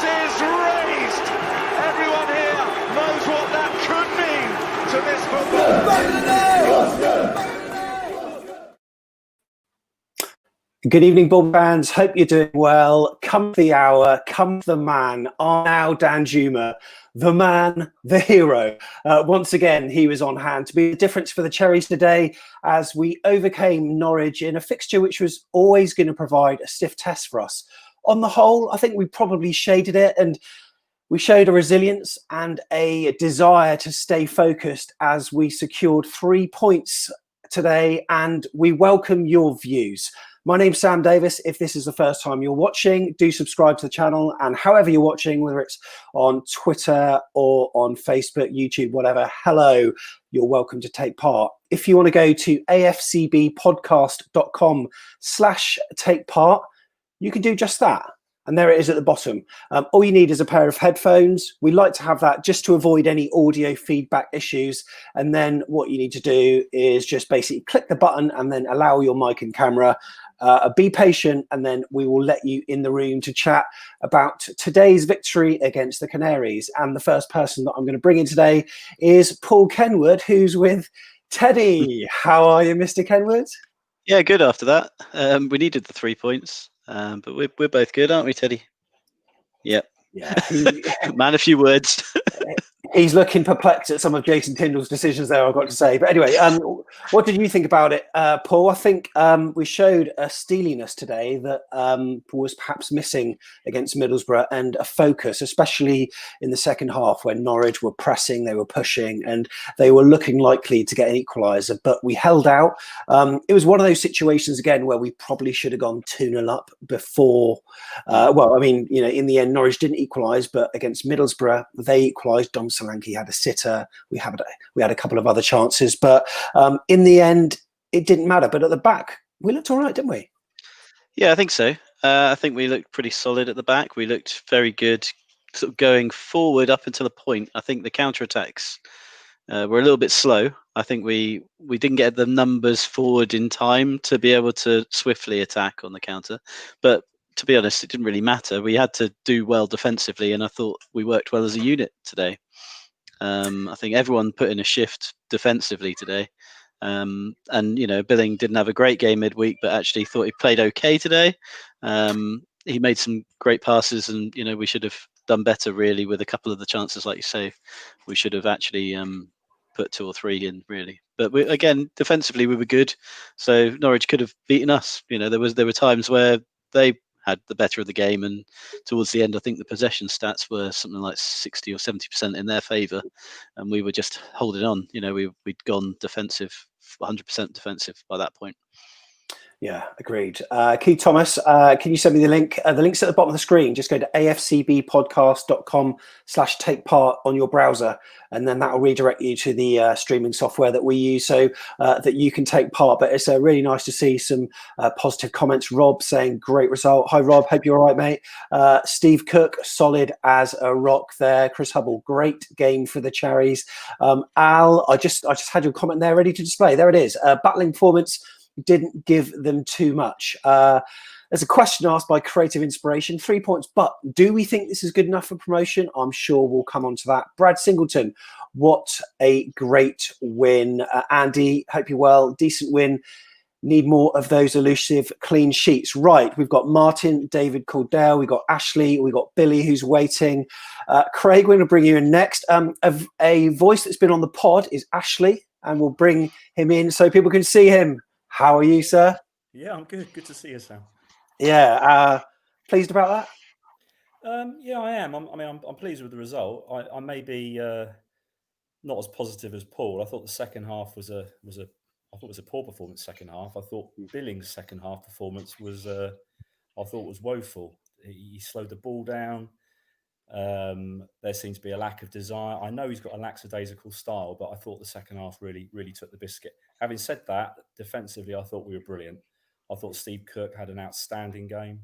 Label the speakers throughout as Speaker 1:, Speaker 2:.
Speaker 1: glasses raised. Everyone here knows what that could mean to this football.
Speaker 2: Good evening, Bull fans. Hope you're doing well. Come the hour, come the man, Arnaut Danjuma, the man, the hero. Once again, he was on hand to be the difference for the Cherries today as we overcame Norwich in a fixture which was always going to provide a stiff test for us. On the whole, I think we probably shaded it, and we showed a resilience and a desire to stay focused as we secured 3 points today, and we welcome your views. My name's Sam Davis. If this is the first time you're watching, do subscribe to the channel, and however you're watching, whether it's on Twitter or on Facebook, YouTube, whatever, hello, you're welcome to take part. If you want to go to afcbpodcast.com/take part, you can do just that. And there it is at the bottom. All you need is a pair of headphones. We like to have that just to avoid any audio feedback issues. And then what you need to do is just basically click the button and then allow your mic and camera. Be patient, and then we will let you in the room to chat about today's victory against the Canaries. And the first person that I'm going to bring in today is Paul Kenwood, who's with Teddy. How are you, Mr. Kenwood?
Speaker 3: Yeah, good after that. We needed the 3 points, but we're both good, aren't we, Teddy? Yep.
Speaker 2: Yeah.
Speaker 3: Man, a few words.
Speaker 2: He's looking perplexed at some of Jason Tyndall's decisions there, I've got to say. But anyway, what did you think about it, Paul? I think we showed a steeliness today that was perhaps missing against Middlesbrough, and a focus, especially in the second half when Norwich were pressing, they were pushing, and they were looking likely to get an equaliser. But we held out. It was one of those situations, again, where we probably should have gone 2-0 up before. In the end, Norwich didn't equalise, but against Middlesbrough, they equalised. Dom Solanke had a sitter. We had a couple of other chances, but in the end, it didn't matter. But at the back, we looked all right, didn't we?
Speaker 3: Yeah, I think so. I think we looked pretty solid at the back. We looked very good, sort of going forward up until a point. I think the counter-attacks were a little bit slow. I think we didn't get the numbers forward in time to be able to swiftly attack on the counter. But to be honest, it didn't really matter. We had to do well defensively, and I thought we worked well as a unit today. I think everyone put in a shift defensively today. And, Billing didn't have a great game midweek, but actually thought he played okay today. He made some great passes, and, we should have done better, really, with a couple of the chances, like you say. We should have actually put 2 or 3 in, really. But again, defensively, we were good. So Norwich could have beaten us. There were times where they had the better of the game, and towards the end, I think the possession stats were something like 60 or 70% in their favour, and we were just holding on. We'd gone defensive, 100% defensive by that point.
Speaker 2: Yeah, agreed. Keith Thomas, can you send me the link? The link's at the bottom of the screen. Just go to afcbpodcast.com/take part on your browser, and then that will redirect you to the streaming software that we use, so that you can take part. But it's really nice to see some positive comments. Rob saying, great result. Hi, Rob. Hope you're all right, mate. Steve Cook, solid as a rock there. Chris Hubble, great game for the Cherries. Al, I just had your comment there ready to display. There it is. Battling performance. Didn't give them too much. There's a question asked by Creative Inspiration. 3 points, but do we think this is good enough for promotion? I'm sure we'll come on to that. Brad Singleton, what a great win. Andy, hope you're well. Decent win. Need more of those elusive clean sheets. Right, we've got Martin, David Caldell, we've got Ashley, we've got Billy who's waiting. Craig, we're going to bring you in next. A voice that's been on the pod is Ashley, and we'll bring him in so people can see him. How are you, sir?
Speaker 4: Yeah, I'm good. Good to see you, Sam.
Speaker 2: Yeah, pleased about that?
Speaker 4: Yeah, I am. I'm pleased with the result. I may be not as positive as Paul. I thought the second half was a poor performance. Second half, I thought Billing's second half performance was woeful. He slowed the ball down. There seemed to be a lack of desire. I know he's got a lackadaisical style, but I thought the second half really took the biscuit. Having said that, defensively, I thought we were brilliant. I thought Steve Cook had an outstanding game.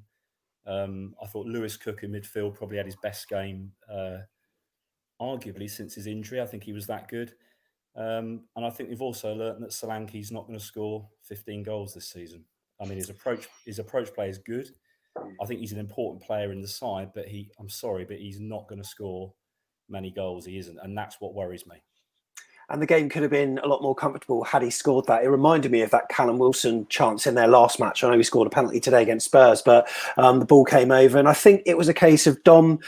Speaker 4: I thought Lewis Cook in midfield probably had his best game, arguably since his injury. I think he was that good. And I think we've also learned that Solanke's not going to score 15 goals this season. I mean, his approach play is good. I think he's an important player in the side, but I'm sorry, but he's not going to score many goals. He isn't, and that's what worries me.
Speaker 2: And the game could have been a lot more comfortable had he scored that. It reminded me of that Callum Wilson chance in their last match. I know he scored a penalty today against Spurs, but the ball came over. And I think it was a case of Dom,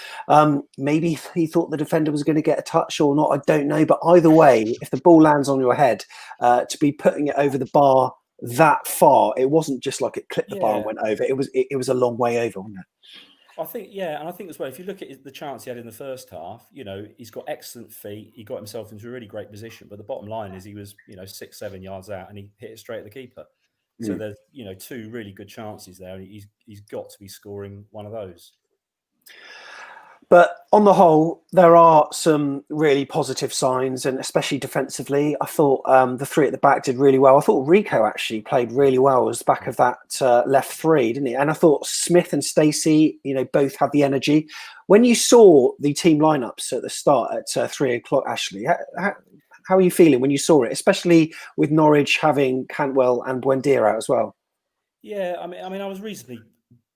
Speaker 2: maybe he thought the defender was going to get a touch or not. I don't know. But either way, if the ball lands on your head, to be putting it over the bar that far, it wasn't just like it clipped the bar and went over. It was a long way over, wasn't it?
Speaker 4: I think, and I think as well, if you look at the chance he had in the first half, he's got excellent feet. He got himself into a really great position. But the bottom line is he was, 6-7 yards out and he hit it straight at the keeper. So there's, 2 really good chances there. And he's got to be scoring one of those.
Speaker 2: But on the whole, there are some really positive signs, and especially defensively. I thought the 3 at the back did really well. I thought Rico actually played really well as back of that left 3, didn't he? And I thought Smith and Stacey, both had the energy. When you saw the team lineups at the start at 3 o'clock, Ashley, how are you feeling when you saw it, especially with Norwich having Cantwell and Buendia out as well?
Speaker 4: Yeah, I mean, I was reasonably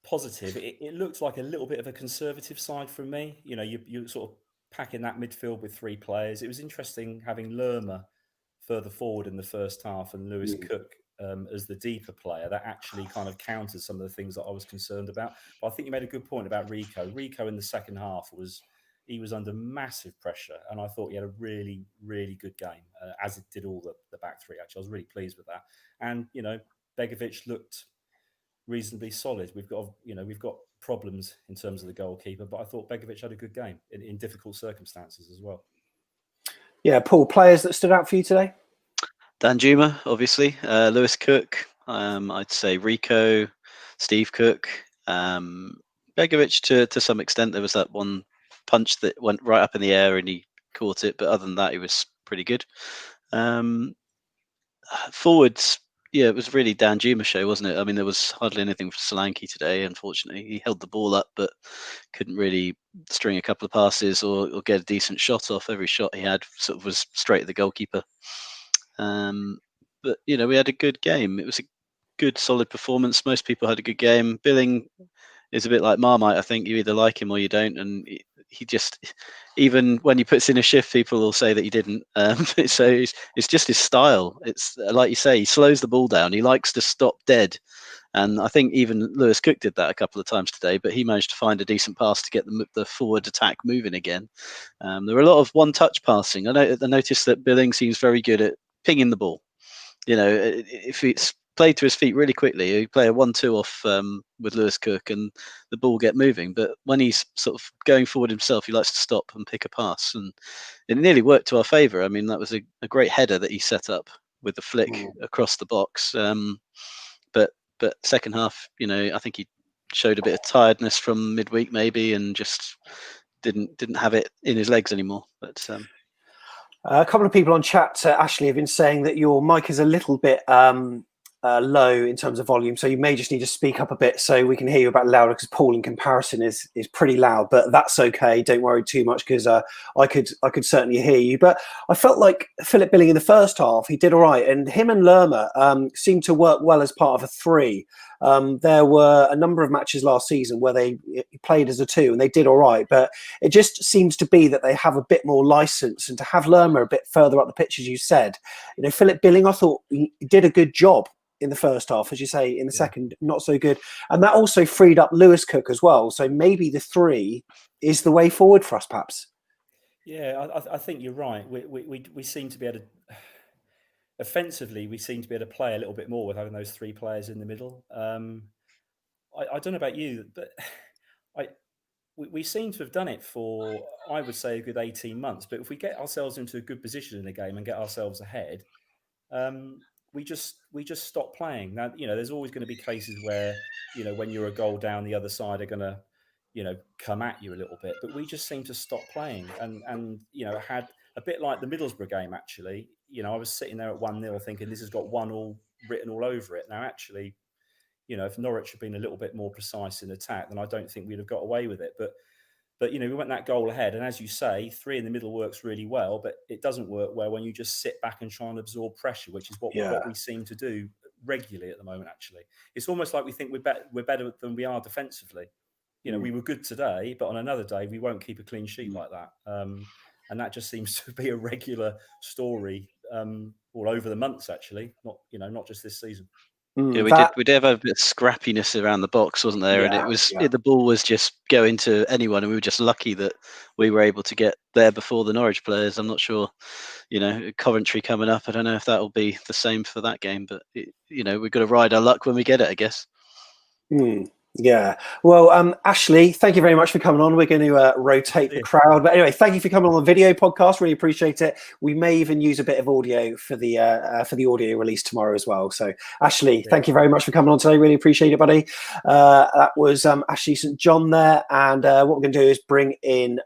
Speaker 4: positive. It looked like a little bit of a conservative side from me. You sort of packing that midfield with 3 players. It was interesting having Lerma further forward in the first half and Lewis Cook as the deeper player. That actually kind of counters some of the things that I was concerned about. But I think you made a good point about Rico. Rico in the second half was under massive pressure, and I thought he had a really, really good game, as it did all the back 3. Actually, I was really pleased with that. And Begovic looked reasonably solid. We've got problems in terms of the goalkeeper, but I thought Begovic had a good game in difficult circumstances as well.
Speaker 2: Yeah, Paul, players that stood out for you today?
Speaker 3: Danjuma, obviously. Lewis Cook. I'd say Rico, Steve Cook. Begovic to some extent. There was that one punch that went right up in the air and he caught it, but other than that, he was pretty good. Forwards, it was really Danjuma show, wasn't it? I mean, there was hardly anything for Solanke today, unfortunately. He held the ball up, but couldn't really string a couple of passes or get a decent shot off. Every shot he had sort of was straight at the goalkeeper. But, we had a good game. It was a good, solid performance. Most people had a good game. Billing is a bit like Marmite. I think you either like him or you don't. And he just, even when he puts in a shift, people will say that he didn't. So it's just his style. It's like you say, he slows the ball down. He likes to stop dead. And I think even Lewis Cook did that a couple of times today, but he managed to find a decent pass to get the forward attack moving again. There were a lot of one-touch passing. I noticed that Billing seems very good at pinging the ball. If it's played to his feet really quickly, he play a 1-2 off with Lewis Cook and the ball get moving. But when he's sort of going forward himself, he likes to stop and pick a pass. And it nearly worked to our favour. I mean, that was a great header that he set up with the flick across the box. But second half, I think he showed a bit of tiredness from midweek maybe and just didn't have it in his legs anymore. But
Speaker 2: a couple of people on chat, Ashley, have been saying that your mic is a little bit low in terms of volume, so you may just need to speak up a bit so we can hear you about louder, because Paul in comparison is pretty loud, but that's okay. Don't worry too much, because I could certainly hear you. But I felt like Philip Billing in the first half, he did all right, and him and Lerma seemed to work well as part of a 3. There were a number of matches last season where they played as a 2 and they did all right, but it just seems to be that they have a bit more license, and to have Lerma a bit further up the pitch, as you said, Philip Billing, I thought he did a good job in the first half, as you say. In the second, not so good, and that also freed up Lewis Cook as well. So maybe the 3 is the way forward for us, perhaps.
Speaker 4: Yeah, I think you're right. We seem to be able to, offensively, we seem to be able to play a little bit more with having those 3 players in the middle. I don't know about you, but we seem to have done it for, I would say, a good 18 months. But if we get ourselves into a good position in the game and get ourselves ahead, we just stop playing. Now, there's always going to be cases where, when you're a goal down, the other side are going to, come at you a little bit. But we just seem to stop playing. And had a bit like the Middlesbrough game, actually. I was sitting there at 1-0 thinking this has got 1-1 written all over it. Now, actually, if Norwich had been a little bit more precise in attack, then I don't think we'd have got away with it. But we went that goal ahead, and as you say, 3 in the middle works really well, but it doesn't work well when you just sit back and try and absorb pressure, which is what we seem to do regularly at the moment. Actually, it's almost like we think we're better than we are defensively. You know, we were good today, but on another day we won't keep a clean sheet like that. And that just seems to be a regular story all over the months. Actually, not just this season.
Speaker 3: Yeah, we did have a bit of scrappiness around the box, wasn't there? And the ball was just going to anyone, and we were just lucky that we were able to get there before the Norwich players. I'm not sure, Coventry coming up. I don't know if that will be the same for that game, but we've got to ride our luck when we get it, I guess.
Speaker 2: Yeah. Well, Ashley, thank you very much for coming on. We're going to rotate the crowd. But anyway, thank you for coming on the video podcast. Really appreciate it. We may even use a bit of audio for the audio release tomorrow as well. So, Ashley, thank you very much for coming on today. Really appreciate it, buddy. That was Ashley St. John there. And what we're going to do is bring in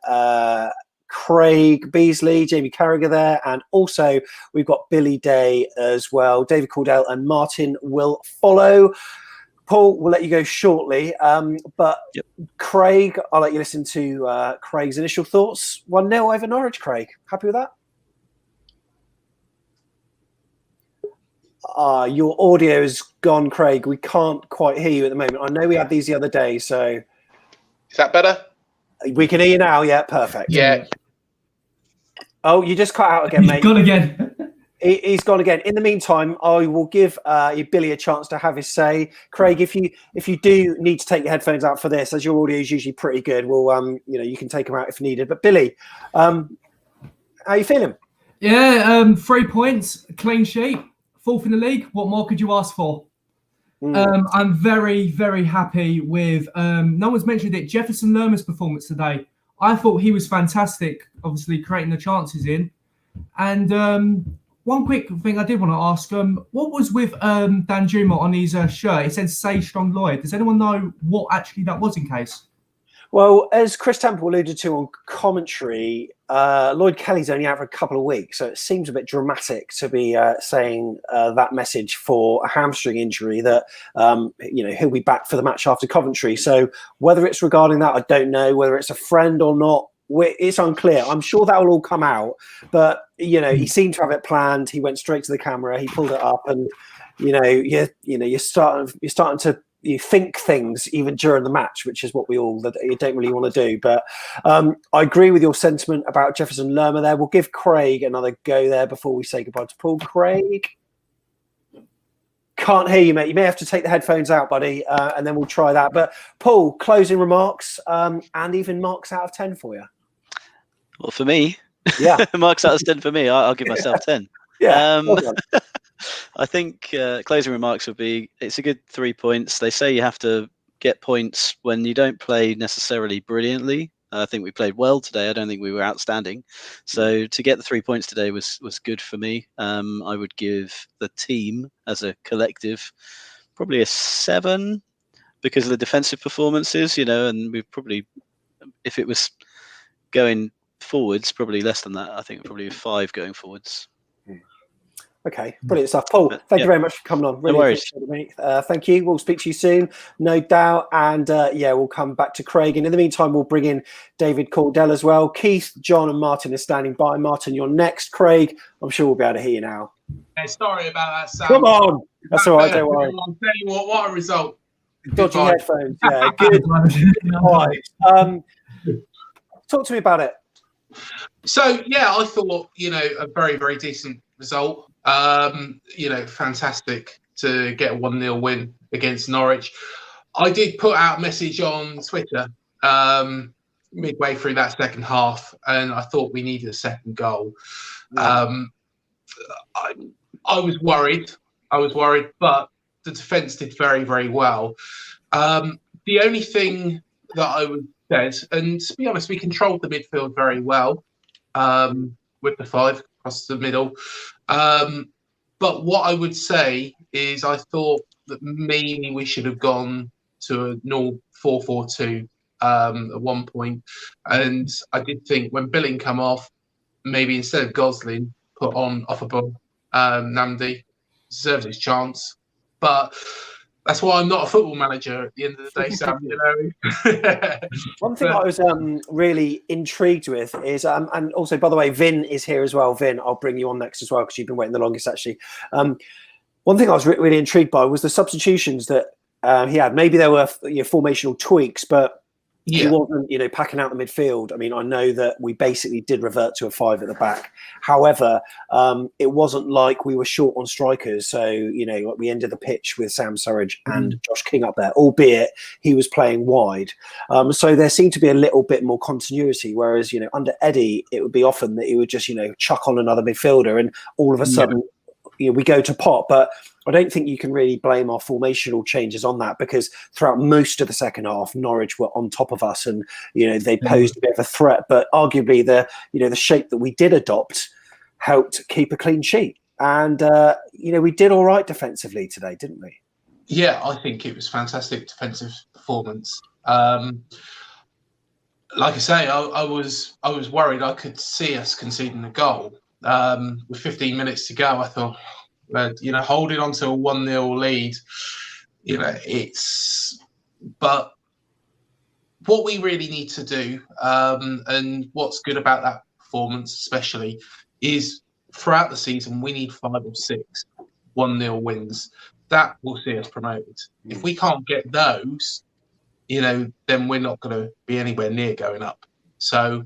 Speaker 2: Craig Beasley, Jamie Carragher there. And also we've got Billy Day as well. David Cordell and Martin will follow. Paul, we'll let you go shortly, but Craig, I'll let you listen to Craig's initial thoughts. 1-0 over Norwich, Craig. Happy with that? Your audio is gone, Craig. We can't quite hear you at the moment. I know we had these the other day, so...
Speaker 5: Is that better?
Speaker 2: We can hear you now, yeah, perfect.
Speaker 5: Yeah.
Speaker 2: Oh, you just cut out again, mate.
Speaker 6: He's gone again.
Speaker 2: He's gone again. In the meantime, I will give Billy a chance to have his say. Craig, if you do need to take your headphones out for this, as your audio is usually pretty good, well, you can take them out if needed. But Billy, how are you feeling?
Speaker 6: Yeah, 3 points, clean sheet, 4th in the league. What more could you ask for? I'm very, very happy with. No one's mentioned it. Jefferson Lerma's performance today. I thought he was fantastic. Obviously, creating the chances in, and. One quick thing I did want to ask, what was with Danjuma on his shirt? It said "Say Strong Lloyd." Does anyone know what actually that was in case?
Speaker 2: Well, as Chris Temple alluded to on commentary, Lloyd Kelly's only out for a couple of weeks, so it seems a bit dramatic to be saying that message for a hamstring injury that, he'll be back for the match after Coventry. So whether it's regarding that, I don't know. Whether it's a friend or not, it's unclear. I'm sure that will all come out, but he seemed to have it planned. He went straight to the camera. He pulled it up, and you're starting to think things even during the match, which is what you don't really want to do. But I agree with your sentiment about Jefferson Lerma there. We'll give Craig another go there before we say goodbye to Paul. Craig, can't hear you, mate. You may have to take the headphones out, buddy, and then we'll try that. But Paul, closing remarks and even marks out of 10 for you.
Speaker 3: Well, for me,
Speaker 2: yeah,
Speaker 3: marks out of 10 for me. I'll give myself 10.
Speaker 2: Yeah,
Speaker 3: I think closing remarks would be: it's a good 3 points. They say you have to get points when you don't play necessarily brilliantly. I think we played well today. I don't think we were outstanding. So to get the 3 points today was good for me. I would give the team as a collective probably a 7 because of the defensive performances, and we probably, if it was going forwards, probably less than that. I think probably a 5 going forwards.
Speaker 2: Okay, brilliant stuff. Paul, thank you very much for coming on. Really appreciate it, mate. Thank you. We'll speak to you soon, no doubt. And we'll come back to Craig. And in the meantime, we'll bring in David Cordell as well. Keith, John and Martin are standing by. Martin, you're next. Craig, I'm sure we'll be able to hear you now.
Speaker 5: Hey, sorry about that, Sam.
Speaker 2: Come on. That's all right, don't worry.
Speaker 5: I'll tell you what a result.
Speaker 2: Dodgy headphones. Yeah, good. All right. Talk to me about it.
Speaker 5: So, I thought, a very, very decent result. Fantastic to get a 1-0 win against Norwich. I did put out a message on Twitter midway through that second half, and I thought we needed a second goal. I was worried, but the defence did very, very well. The only thing that I would say, and to be honest, we controlled the midfield very well with the 5 across the middle. But what I would say is I thought that maybe we should have gone to a normal 4-4-2 at one point. And I did think when Billing come off, maybe instead of Gosling, put on Offerball, Namdi deserves his chance. But that's why I'm not a football manager at the end of the day, Sam.
Speaker 2: One thing I was really intrigued with is, and also, by the way, Vin is here as well. Vin, I'll bring you on next as well because you've been waiting the longest, actually. One thing I was really intrigued by was the substitutions that he had. Maybe there were formational tweaks, but he wasn't, packing out the midfield. I mean, I know that we basically did revert to a 5 at the back. However, it wasn't like we were short on strikers. So, we ended the pitch with Sam Surridge and Josh King up there, albeit he was playing wide. So there seemed to be a little bit more continuity. Whereas, under Eddie, it would be often that he would just, chuck on another midfielder and all of a sudden, we go to pot. But I don't think you can really blame our formational changes on that, because throughout most of the second half, Norwich were on top of us, and they posed a bit of a threat. But arguably, the shape that we did adopt helped keep a clean sheet, and we did all right defensively today, didn't we?
Speaker 5: Yeah, I think it was fantastic defensive performance. Like I say, I was worried I could see us conceding a goal with 15 minutes to go. I thought, holding on to a 1-0 lead, but what we really need to do, and what's good about that performance especially, is throughout the season, we need 5 or 6 1-0 wins. That will see us promoted. If we can't get those, then we're not going to be anywhere near going up. So,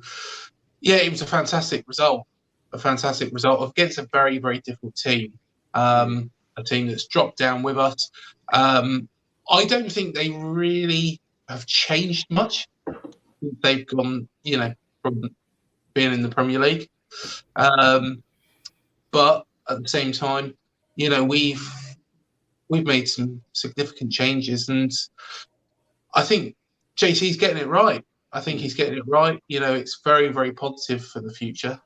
Speaker 5: yeah, it was a fantastic result against a very, very difficult team. A team that's dropped down with us. I don't think they really have changed much. They've gone, from being in the Premier League. But at the same time, we've made some significant changes, and I think JT's getting it right. It's very, very positive for the future.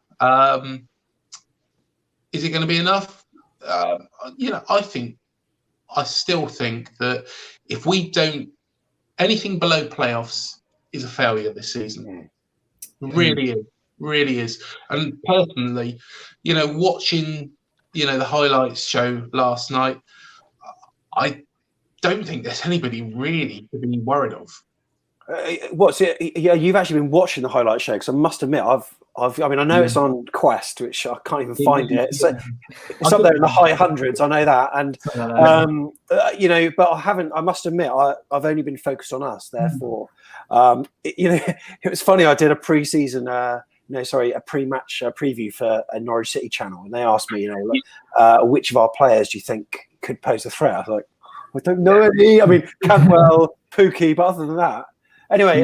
Speaker 5: Is it going to be enough? I still think that if we don't, anything below playoffs is a failure this season. Really is. And personally, watching, the highlights show last night, I don't think there's anybody really to be worried of.
Speaker 2: What's it? Yeah, you've actually been watching the highlight show, because I must admit, I know it's on Quest, which I can't even find it. It's up there in the high hundreds. I know that, and but I haven't. I must admit, I've only been focused on us. Therefore, it was funny. I did a pre-season, a pre-match preview for a Norwich City channel, and they asked me, which of our players do you think could pose a threat? I was like, I don't know any. I mean, Cantwell, Pookie, but other than that, anyway.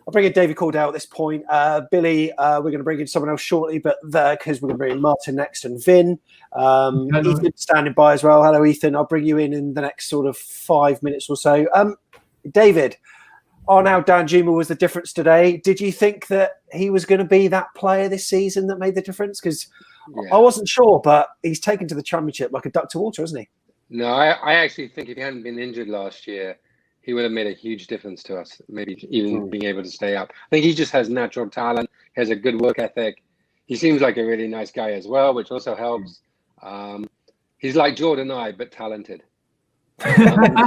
Speaker 2: I'll bring in David Cordell at this point. Billy, we're going to bring in someone else shortly, but because we're going to bring in Martin next and Vin. Ethan standing by as well. Hello, Ethan. I'll bring you in the next sort of 5 minutes or so. David, Arnaut Danjuma was the difference today. Did you think that he was going to be that player this season that made the difference? Because I wasn't sure, but he's taken to the Championship like a duck to water, hasn't he?
Speaker 7: No, I actually think if he hadn't been injured last year, he would have made a huge difference to us, maybe even being able to stay up. I think he just has natural talent, has a good work ethic. He seems like a really nice guy as well, which also helps. He's like Jordan and I, but talented.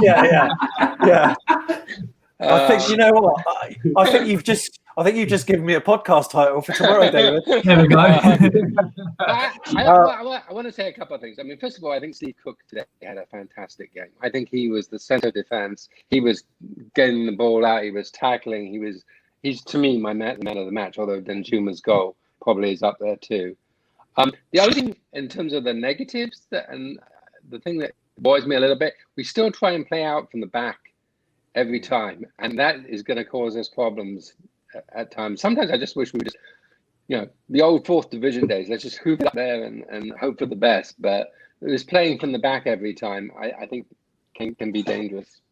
Speaker 2: Yeah. I think, you know what? I think you've just given me a podcast title for tomorrow, David.
Speaker 6: There we go.
Speaker 7: I want to say a couple of things. I mean, first of all, I think Steve Cook today had a fantastic game. I think he was the centre of defence. He was getting the ball out. He was tackling. He's to me my man of the match. Although Danjuma's goal probably is up there too. The other thing in terms of the negatives and the thing that worries me a little bit, we still try and play out from the back every time, and that is going to cause us problems at times. Sometimes I just wish we would just, the old 4th division days, let's just hoop it up there and hope for the best. But this playing from the back every time, I think can be dangerous.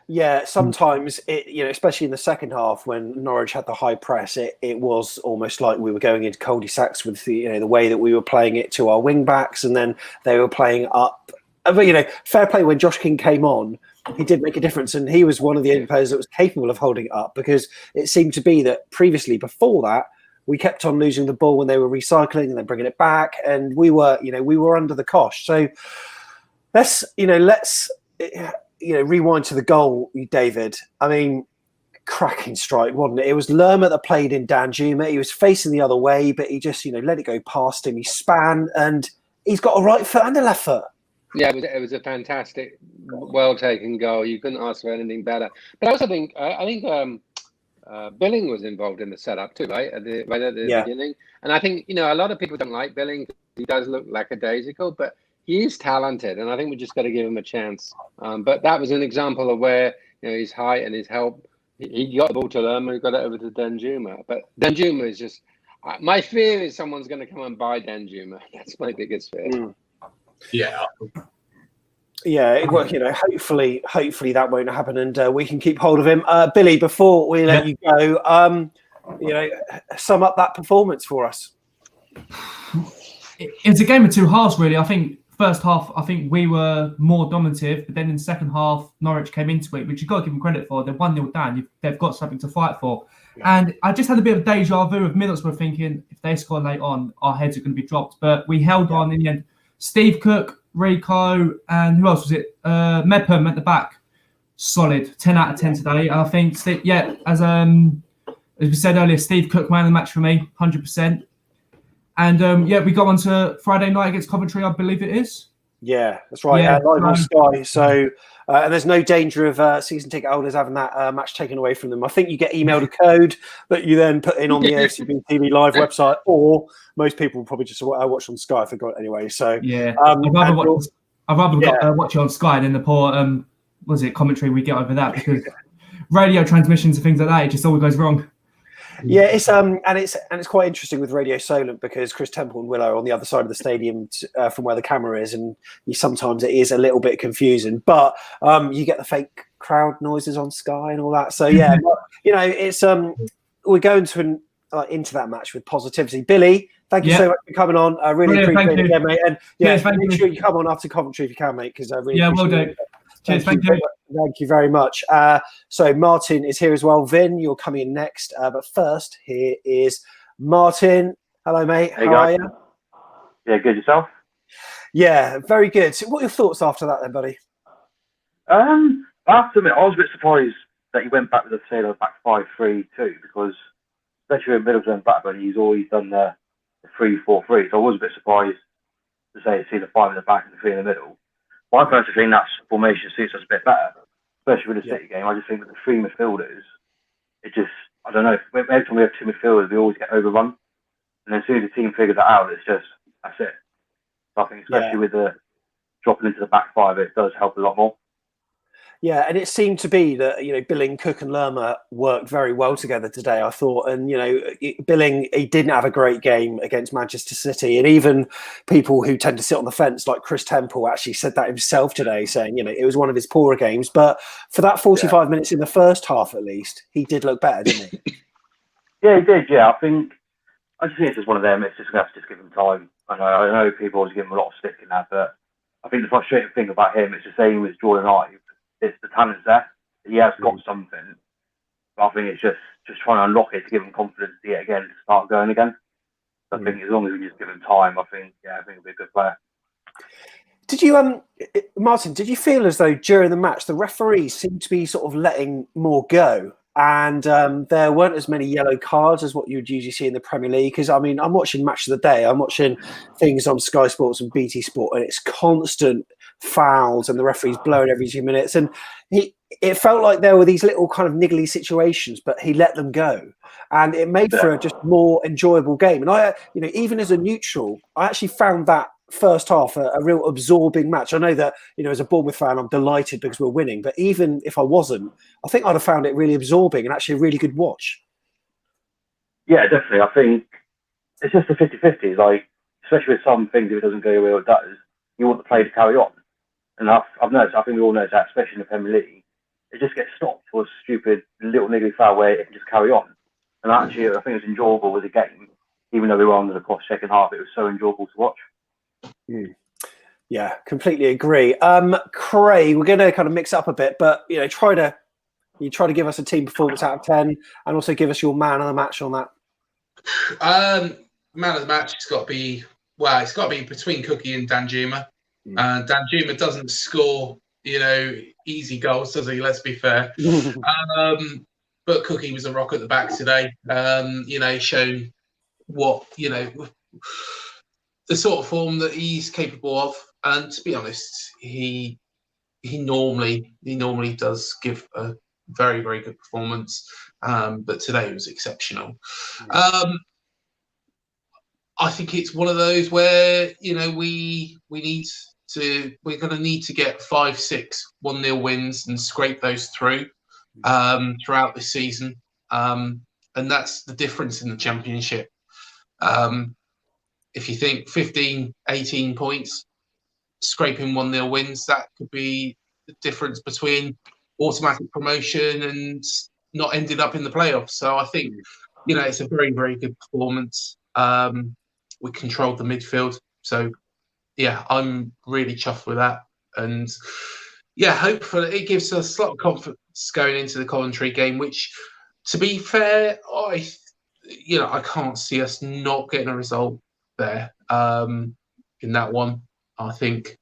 Speaker 2: Yeah, sometimes especially in the second half when Norwich had the high press, it was almost like we were going into cul-de-sacs with the way that we were playing it to our wing backs, and then they were playing up. But fair play, when Josh King came on, he did make a difference, and he was one of the only players that was capable of holding it up, because it seemed to be that previously, before that, we kept on losing the ball when they were recycling and then bringing it back, and we were under the cosh. So let's rewind to the goal, David. I mean, cracking strike, wasn't it? It was Lerma that played in Danjuma. He was facing the other way, but he just let it go past him. He span, and he's got a right foot and a left foot.
Speaker 7: Yeah, it was a fantastic, well taken goal. You couldn't ask for anything better. But I also think Billing was involved in the setup too, right at the beginning. And I think a lot of people don't like Billing. He does look lackadaisical, but he is talented, and I think we just got to give him a chance. But that was an example of where his height and his help. He got the ball to Lerma, who got it over to Danjuma. But Danjuma is just. My fear is someone's going to come and buy Danjuma. That's my biggest fear.
Speaker 5: Mm. Yeah.
Speaker 2: Yeah, well, hopefully that won't happen, and we can keep hold of him. Billy, before we let you go, sum up that performance for us.
Speaker 6: It's a game of two halves, really. I think first half, we were more dominative, but then in the second half, Norwich came into it, which you've got to give them credit for. They're 1-0 down. They've got something to fight for. Yeah. And I just had a bit of deja vu of Middlesbrough thinking, if they score late on, our heads are going to be dropped. But we held on in the end. Steve Cook, Rico, and who else was it? Mepham at the back. Solid. 10 out of 10 today. And I think, as we said earlier, Steve Cook, man of the match for me, 100%. And we go on to Friday night against Coventry, I believe it is.
Speaker 2: Yeah, that's right.
Speaker 6: Yeah,
Speaker 2: live on Sky. So, and there's no danger of season ticket holders having that match taken away from them. I think you get emailed a code that you then put in on the AFCB TV live website, or most people will probably just watch on Sky. I forgot anyway. So
Speaker 6: yeah, I'd rather watch it on Sky than the poor commentary we get over that, because radio transmissions and things like that, it just always goes wrong.
Speaker 2: Yeah, it's quite interesting with Radio Solent, because Chris Temple and Willow are on the other side of the stadium from where the camera is, and sometimes it is a little bit confusing. But you get the fake crowd noises on Sky and all that. So yeah, it's we're going to into that match with positivity. Billy, thank you so much for coming on. I really appreciate it, mate. And make sure you come on after Coventry if you can, mate, because I really
Speaker 6: will do. Cheers, thank you.
Speaker 2: Thank you very much. So Martin is here as well. Vin, you're coming in next. But first, here is Martin. Hello, mate.
Speaker 8: Hey,
Speaker 2: how
Speaker 8: guys.
Speaker 2: are you?
Speaker 8: Yeah, good. Yourself?
Speaker 2: Yeah, very good. So what are your thoughts after that then, buddy?
Speaker 8: I have to admit, I was a bit surprised that he went back with the back 5-3-2, because especially with Middleton and Blackburn, he's always done the 3-4-3. So I was a bit surprised to see the 5 in the back and the 3 in the middle. I personally think that formation suits us a bit better, especially with the City game. I just think with the 3 midfielders, I don't know, every time we have 2 midfielders, we always get overrun. And then as soon as the team figures that out, that's it. So I think especially with the dropping into the back 5, it does help a lot more.
Speaker 2: Yeah, and it seemed to be that, Billing, Cook and Lerma worked very well together today, I thought. And, Billing, he didn't have a great game against Manchester City. And even people who tend to sit on the fence, like Chris Temple, actually said that himself today, saying, it was one of his poorer games. But for that 45 minutes in the first half, at least, he did look better, didn't he?
Speaker 8: Yeah, he did, yeah. I just think it's just one of them. It's just going to have to give him time. I know people always give him a lot of stick in that, but I think the frustrating thing about him is the same as Jordan Ive. It's the talent's there. He has got something. But I think it's just trying to unlock it to give him confidence to yet again to start going again. So I think as long as we just give him time, I think he'll be a good player.
Speaker 2: Did you, Martin, did you feel as though during the match the referees seemed to be sort of letting more go? And there weren't as many yellow cards as what you would usually see in the Premier League. Because, I'm watching Match of the Day. I'm watching things on Sky Sports and BT Sport, and it's constant fouls and the referee's blowing every 2 minutes. And it felt like there were these little kind of niggly situations, but he let them go. And it made for a just more enjoyable game. And I, even as a neutral, I actually found that first half a real absorbing match. I know that, as a Bournemouth fan, I'm delighted because we're winning. But even if I wasn't, I think I'd have found it really absorbing and actually a really good watch.
Speaker 8: Yeah, definitely. I think it's just a 50-50. Like, especially with some things, if it doesn't go the way it does, you want the play to carry on. And I've noticed, I think we all noticed that, especially in the Premier League, it just gets stopped for a stupid little niggly foul where it can just carry on. And actually, I think it was enjoyable as a game, even though we were under the clock second half. It was so enjoyable to watch.
Speaker 2: Yeah, completely agree. Craig, we're going to kind of mix up a bit, but try to give us a team performance out of 10, and also give us your man of the match on that.
Speaker 5: Man of the match, it's got to be between Cookie and Danjuma. Danjuma doesn't score, easy goals, does he? Let's be fair. But Cookie was a rock at the back today. Shown what, the sort of form that he's capable of. And to be honest, he normally does give a very, very good performance. But today was exceptional. I think it's one of those where, we're going to need to get 5-6 1-0 wins and scrape those through throughout this season. And that's the difference in the Championship. If you think 15, 18 points, scraping 1-0 wins, that could be the difference between automatic promotion and not ending up in the playoffs. So I think, it's a very, very good performance. We controlled the midfield. So, yeah, I'm really chuffed with that. And, yeah, hopefully it gives us a lot of confidence going into the Coventry game, which, to be fair, I can't see us not getting a result there in that one. I think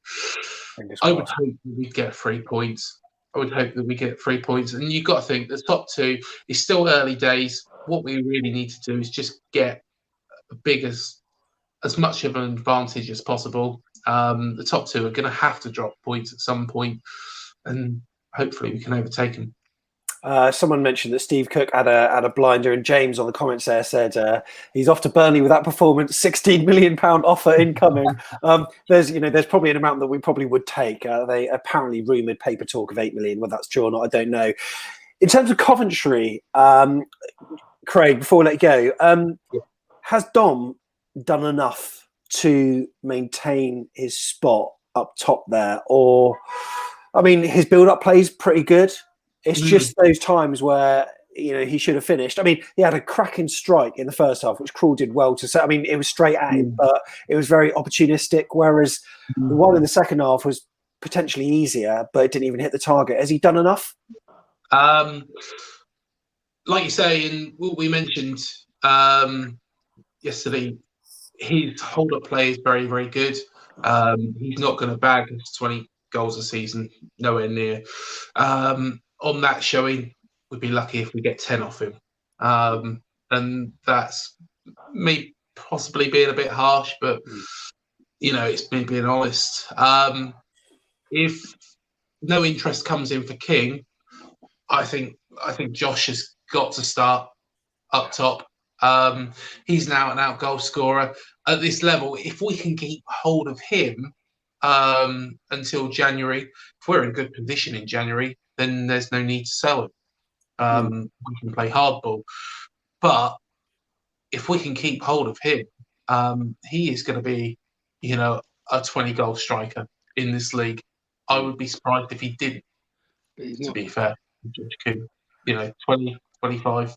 Speaker 5: I would hope that we'd get 3 points. And you've got to think the top two is still early days. What we really need to do is just get as much of an advantage as possible. The top two are going to have to drop points at some point, and hopefully we can overtake them.
Speaker 2: Someone mentioned that Steve Cook had a blinder, and James on the comments there said he's off to Burnley with that performance. £16 million offer incoming. There's probably an amount that we probably would take. They apparently rumoured paper talk of 8 million. Whether that's true or not, I don't know. In terms of Coventry, Craig, before we let you go, has Dom done enough to maintain his spot up top there? Or, his build-up play is pretty good. It's just those times where, he should have finished. He had a cracking strike in the first half, which Krul did well to say. It was straight at him, but it was very opportunistic, whereas the one in the second half was potentially easier, but it didn't even hit the target. Has he done enough?
Speaker 5: Like you say, and what we mentioned yesterday, his hold-up play is very, very good. He's not going to bag 20 goals a season, nowhere near. On that showing, we'd be lucky if we get 10 off him. And that's me possibly being a bit harsh, but, it's me being honest. If no interest comes in for King, I think Josh has got to start up top. He's an out-and-out goal scorer at this level. If we can keep hold of him until January, if we're in good position in January, then there's no need to sell him. We can play hardball. But if we can keep hold of him, he is going to be, a 20-goal striker in this league. I would be surprised if he didn't, to be fair. 20, 25.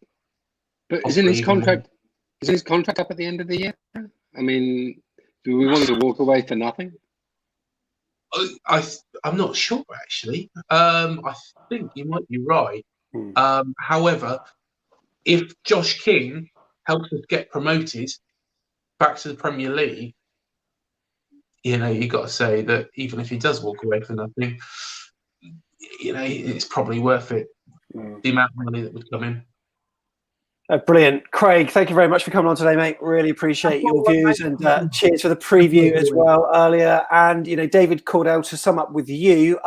Speaker 7: But isn't his contract up at the end of the year? Do we want to walk away for nothing?
Speaker 5: I'm not sure, actually. I think you might be right. However, if Josh King helps us get promoted back to the Premier League, you've got to say that even if he does walk away for nothing, it's probably worth it, the amount of money that would come in.
Speaker 2: Brilliant. Craig, thank you very much for coming on today, mate. Really appreciate your views, and cheers for the preview as well earlier. And, David Cordell, to sum up with you,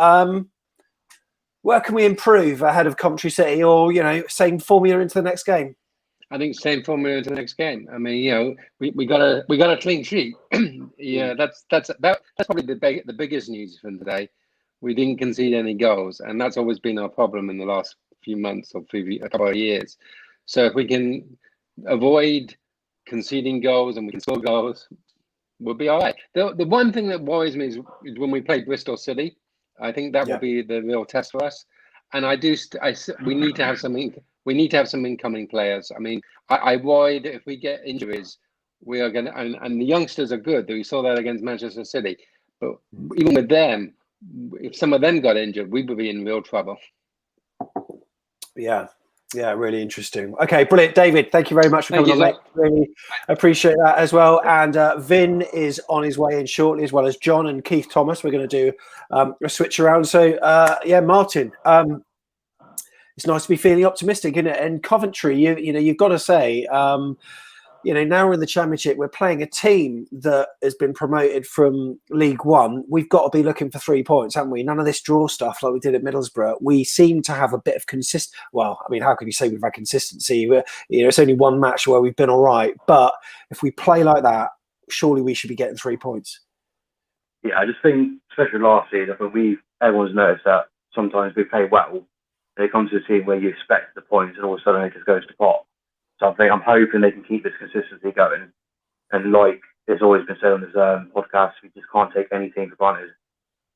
Speaker 2: where can we improve ahead of Coventry City, or, same formula into the next game?
Speaker 7: I think same formula into the next game. We got a clean sheet. Yeah, that's probably the biggest news from today. We didn't concede any goals, and that's always been our problem in the last few months or a couple of years. So if we can avoid conceding goals and we can score goals, we'll be all right. The one thing that worries me is when we play Bristol City. I think that will be the real test for us. And we need to have something. We need to have some incoming players. I worry that if we get injuries, we are going to. And the youngsters are good. We saw that against Manchester City. But even with them, if some of them got injured, we would be in real trouble.
Speaker 2: Yeah, really interesting. Okay, brilliant. David, thank you very much for coming on, mate. Really appreciate that as well. And Vin is on his way in shortly, as well as John and Keith Thomas. We're going to do a switch around. So, Martin, it's nice to be feeling optimistic, isn't it? And Coventry, you've got to say, now we're in the Championship, we're playing a team that has been promoted from League One. We've got to be looking for 3 points, haven't we? None of this draw stuff like we did at Middlesbrough. We seem to have a bit of how can you say we've had consistency? It's only one match where we've been all right. But if we play like that, surely we should be getting 3 points.
Speaker 8: Yeah, I just think, especially last season, everyone's noticed that sometimes we play well, and it comes to a team where you expect the points, and all of a sudden it just goes to pot. So I'm hoping they can keep this consistency going. And like it's always been said on this podcast, we just can't take any team for granted.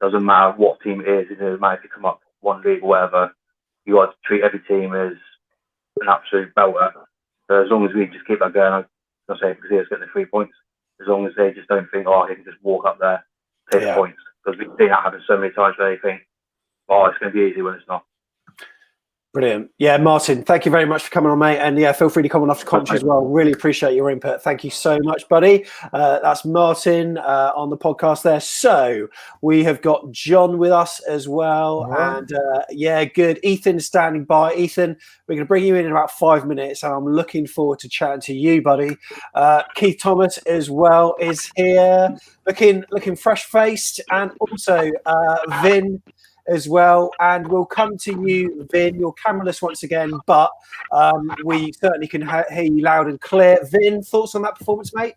Speaker 8: Doesn't matter what team it is. It doesn't matter if you come up one league or whatever. You got to treat every team as an absolute belter. So as long as we just keep that going, I'll say because he's getting the 3 points. As long as they just don't think, he can just walk up there, take the points. Because we've seen that happen so many times where they think, it's going to be easy when it's not.
Speaker 2: Brilliant. Yeah, Martin, thank you very much for coming on, mate. And yeah, feel free to come on after commentary as well. Really appreciate your input. Thank you so much, buddy. That's Martin on the podcast there. So we have got John with us as well. Right. And good. Ethan's standing by. Ethan, we're going to bring you in about 5 minutes, and I'm looking forward to chatting to you, buddy. Keith Thomas as well is here, looking fresh-faced, and also Vin as well, and we'll come to you, Vin. You're cameraless once again, but we certainly can hear you loud and clear. Vin, thoughts on that performance, mate?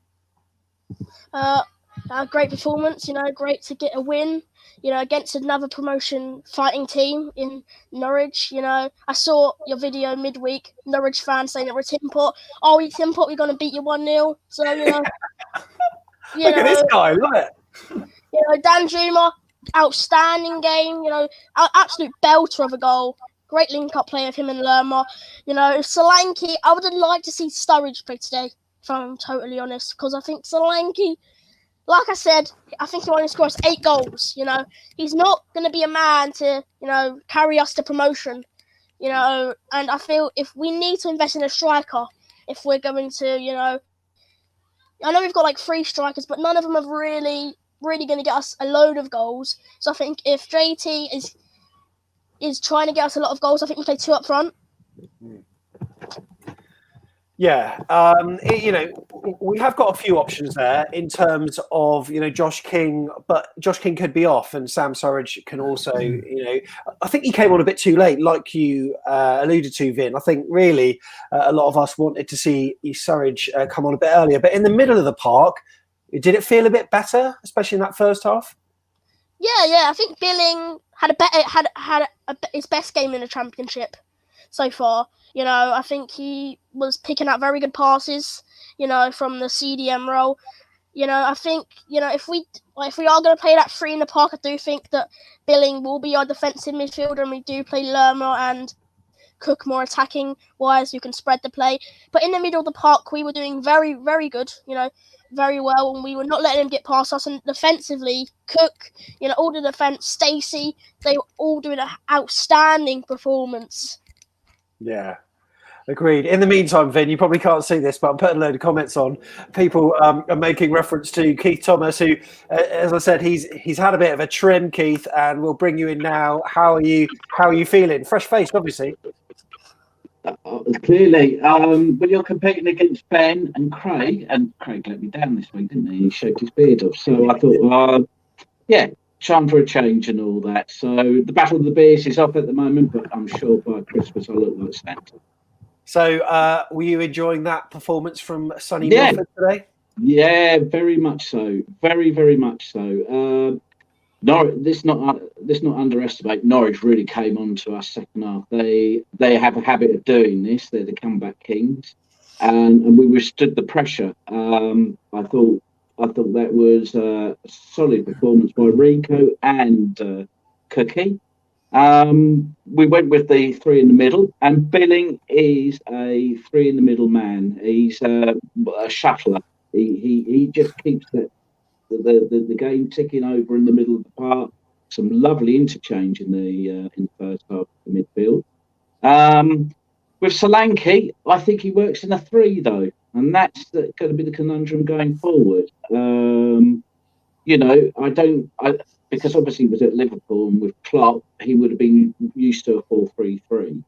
Speaker 9: Great performance. Great to get a win. Against another promotion fighting team in Norwich. I saw your video midweek. Norwich fans saying that we're Tim Pot. We Tim Pot, we're going to beat you 1-0. So
Speaker 2: look at this guy, love it.
Speaker 9: Danjuma. Outstanding game, absolute belter of a goal. Great link-up play of him and Lerma. Solanke, I would have liked to see Sturridge play today, if I'm totally honest, because I think Solanke, like I said, I think he only scores 8 goals. He's not going to be a man to, carry us to promotion. And I feel if we need to invest in a striker, if we're going to, I know we've got like 3 strikers, but none of them have really going to get us a load of goals. So I think if JT is trying to get us a lot of goals, I think we play 2 up front.
Speaker 2: Yeah, we have got a few options there in terms of, Josh King, but Josh King could be off, and Sam Surridge can also, I think he came on a bit too late, like you alluded to, Vin. I think really a lot of us wanted to see Surridge come on a bit earlier, but in the middle of the park, did it feel a bit better, especially in that first half?
Speaker 9: Yeah. I think Billing had his best game in the Championship so far. I think he was picking up very good passes, from the CDM role. I think, if we are going to play that 3 in the park, I do think that Billing will be our defensive midfielder, and we do play Lerma and Cook more attacking wise, who can spread the play. But in the middle of the park, we were doing very, very good, very well, and we were not letting him get past us. And defensively, Cook, all the defense, Stacey, they were all doing an outstanding performance.
Speaker 2: Yeah, agreed. In the meantime, Vin, you probably can't see this, but I'm putting a load of comments on. People are making reference to Keith Thomas, who, as I said, he's had a bit of a trim, Keith, and we'll bring you in now. How are you feeling? Fresh faced, obviously.
Speaker 10: Clearly, when you're competing against Ben and Craig let me down this week, didn't he? He shaved his beard off. So I thought, time for a change and all that. So the Battle of the Beers is up at the moment, but I'm sure by Christmas I'll look like Santa. So
Speaker 2: were you enjoying that performance from Sonny Milford today?
Speaker 10: Yeah, very much so. Very, very much so. Norwich, let's not underestimate. Norwich really came on to us second half. They have a habit of doing this. They're the comeback kings, and we withstood the pressure. I thought that was a solid performance by Rico and Cookie. We went with the 3 in the middle, and Billing is a 3 in the middle man. He's a shuttler. He just keeps the game ticking over in the middle of the park. Some lovely interchange in the first half of the midfield. With Solanke, I think he works in a 3 though, and that's going to be the conundrum going forward. Because obviously he was at Liverpool, and with Klopp, he would have been used to a 4-3-3.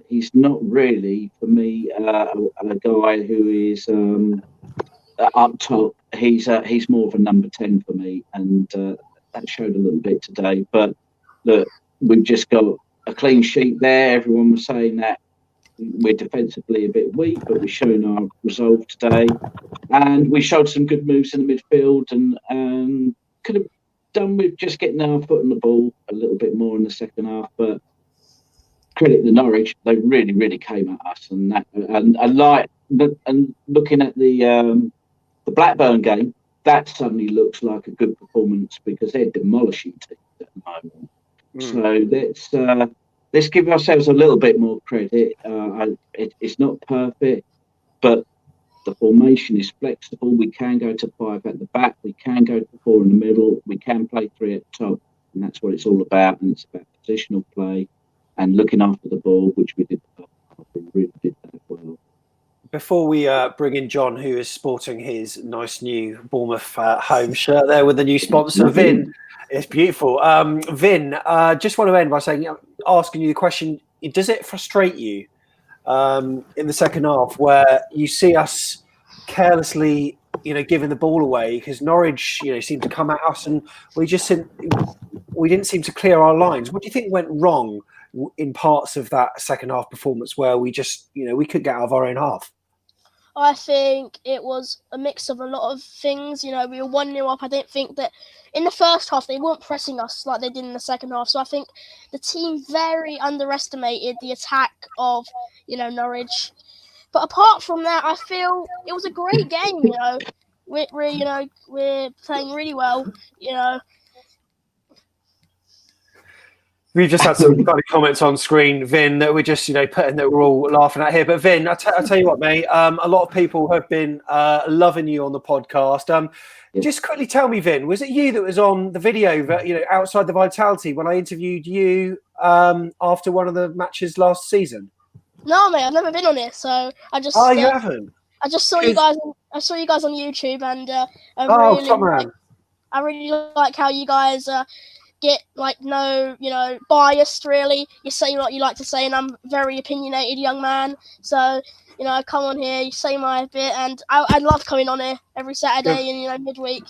Speaker 10: He's not really, for me, a guy who is up top. He's more of a number 10 for me, and that showed a little bit today. But look, we've just got a clean sheet there. Everyone was saying that we're defensively a bit weak, but we've shown our resolve today, and we showed some good moves in the midfield, and could have done with just getting our foot on the ball a little bit more in the second half. But credit the Norwich, they really, really came at us, and looking at the Blackburn game, that suddenly looks like a good performance because they're demolishing teams at the moment. So let's give ourselves a little bit more credit. It's not perfect, but the formation is flexible. We can go to 5 at the back. We can go to 4 in the middle. We can play 3 at the top, and that's what it's all about. And it's about positional play and looking after the ball, which we did. We really did that well.
Speaker 2: Before we bring in John, who is sporting his nice new Bournemouth home shirt there with the new sponsor, Vin. It's beautiful. Vin, just want to end by asking you the question, does it frustrate you in the second half where you see us carelessly, giving the ball away? Because Norwich, seemed to come at us and we didn't seem to clear our lines. What do you think went wrong in parts of that second half performance where we just, we couldn't get out of our own half?
Speaker 9: I think it was a mix of a lot of things. We were 1-0 up. I didn't think that in the first half they weren't pressing us like they did in the second half. So I think the team very underestimated the attack of, Norwich. But apart from that, I feel it was a great game. We're playing really well.
Speaker 2: We've just had some funny comments on screen, Vin, that we're just, putting that we're all laughing at here. But Vin, I'll tell you what, mate, a lot of people have been loving you on the podcast. Just quickly tell me, Vin, was it you that was on the video, outside the Vitality when I interviewed you after one of the matches last season?
Speaker 9: No, mate, I've never been on it, so I just.
Speaker 2: Oh, you haven't?
Speaker 9: I just saw you guys. I saw you guys on YouTube, and I really like how you guys get no biased really. You say what you like to say, and I'm a very opinionated young man, so I come on here, you say my bit, and I love coming on here every Saturday and midweek.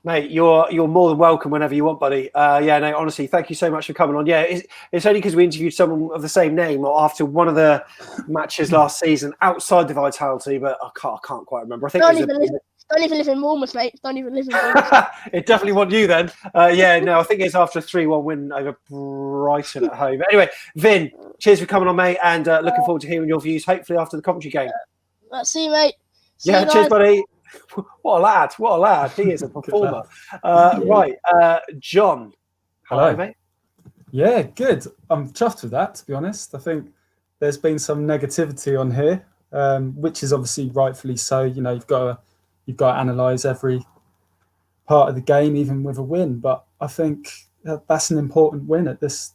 Speaker 2: Mate, you're more than welcome whenever you want, buddy. Honestly, thank you so much for coming on. Yeah, it's only because we interviewed someone of the same name after one of the matches last season outside the Vitality, but I can't quite remember. I think
Speaker 9: don't even live in Bournemouth, mate. Don't even live in Bournemouth.
Speaker 2: It definitely wasn't you then. I think it's after a 3-1 win over Brighton at home. Anyway, Vin, cheers for coming on, mate, and looking forward to hearing your views, hopefully after the commentary game.
Speaker 9: See you, mate.
Speaker 2: Cheers, buddy. What a lad. He is a performer. Right, John.
Speaker 11: Hello,
Speaker 2: mate.
Speaker 11: Yeah, good. I'm chuffed with that, to be honest. I think there's been some negativity on here, which is obviously rightfully so. You've got to analyse every part of the game, even with a win. But I think that's an important win at this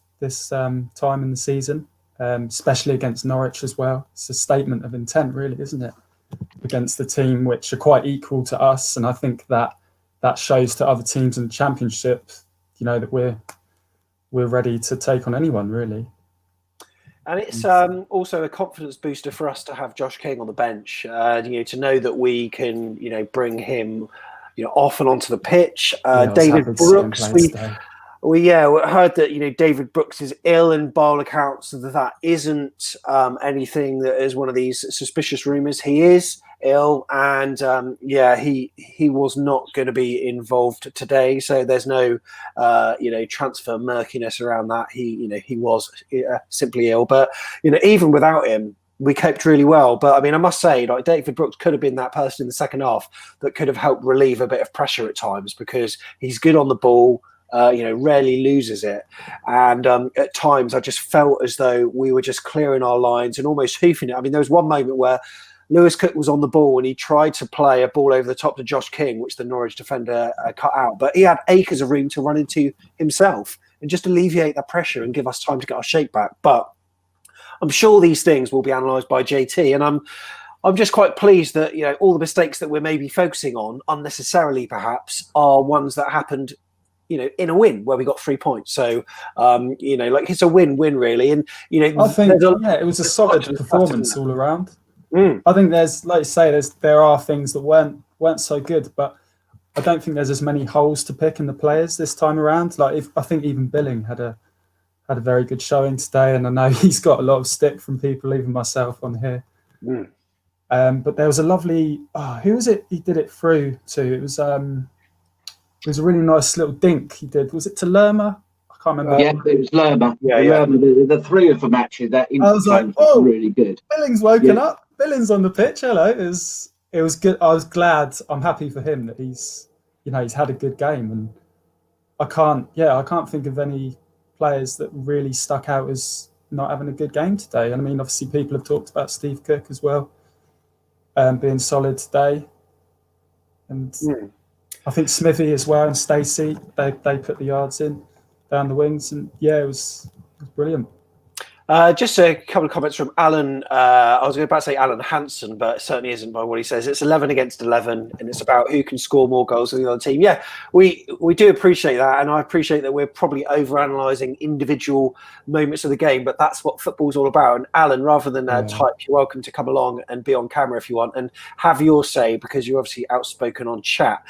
Speaker 11: time in the season, especially against Norwich as well. It's a statement of intent, really, isn't it? Against the team which are quite equal to us, and I think that shows to other teams in the Championship, that we're ready to take on anyone, really.
Speaker 2: And it's also a confidence booster for us to have Josh King on the bench. To know that we can, bring him, off and onto the pitch. David Brooks, we heard that David Brooks is ill, and by all accounts that isn't anything that is one of these suspicious rumours. He is ill, and he was not going to be involved today. So there's no transfer murkiness around that. He was simply ill, but even without him, we coped really well. But I mean, I must say, David Brooks could have been that person in the second half that could have helped relieve a bit of pressure at times, because he's good on the ball. Rarely loses it. And at times I just felt as though we were just clearing our lines and almost hoofing it. I mean, there was one moment where Lewis Cook was on the ball and he tried to play a ball over the top to Josh King, which the Norwich defender cut out. But he had acres of room to run into himself and just alleviate that pressure and give us time to get our shape back. But I'm sure these things will be analysed by JT, and I'm just quite pleased that all the mistakes that we're maybe focusing on unnecessarily, perhaps, are ones that happened in a win where we got 3 points. So, like it's a win-win really. And,
Speaker 11: I think, it was a solid performance all around. I think there's, like you say, there are things that weren't so good, but I don't think there's as many holes to pick in the players this time around. Like I think even Billing had a very good showing today, and I know he's got a lot of stick from people, even myself on here. But there was a lovely, who was it he did it through to? It was a really nice little dink he did. Was it to Lerma? I can't remember.
Speaker 10: Yeah, it was Lerma.
Speaker 11: Yeah.
Speaker 10: Lerma, the three of them actually. That
Speaker 11: I was like, oh,
Speaker 10: really good.
Speaker 11: Billing's woken up. Billing's on the pitch. Hello. It was good. I was glad. I'm happy for him that he's had a good game, and I can't think of any players that really stuck out as not having a good game today. And I mean, obviously people have talked about Steve Cook as well, being solid today. And I think Smithy as well and Stacey, they put the yards in down the wings, and it was brilliant.
Speaker 2: Just a couple of comments from Alan. I was about to say Alan Hansen, but it certainly isn't by what he says. It's 11 against 11, and it's about who can score more goals than the other team. Yeah, we do appreciate that, and I appreciate that we're probably overanalyzing individual moments of the game, but that's what football's all about. And Alan, rather than type, you're welcome to come along and be on camera if you want and have your say, because you're obviously outspoken on chat.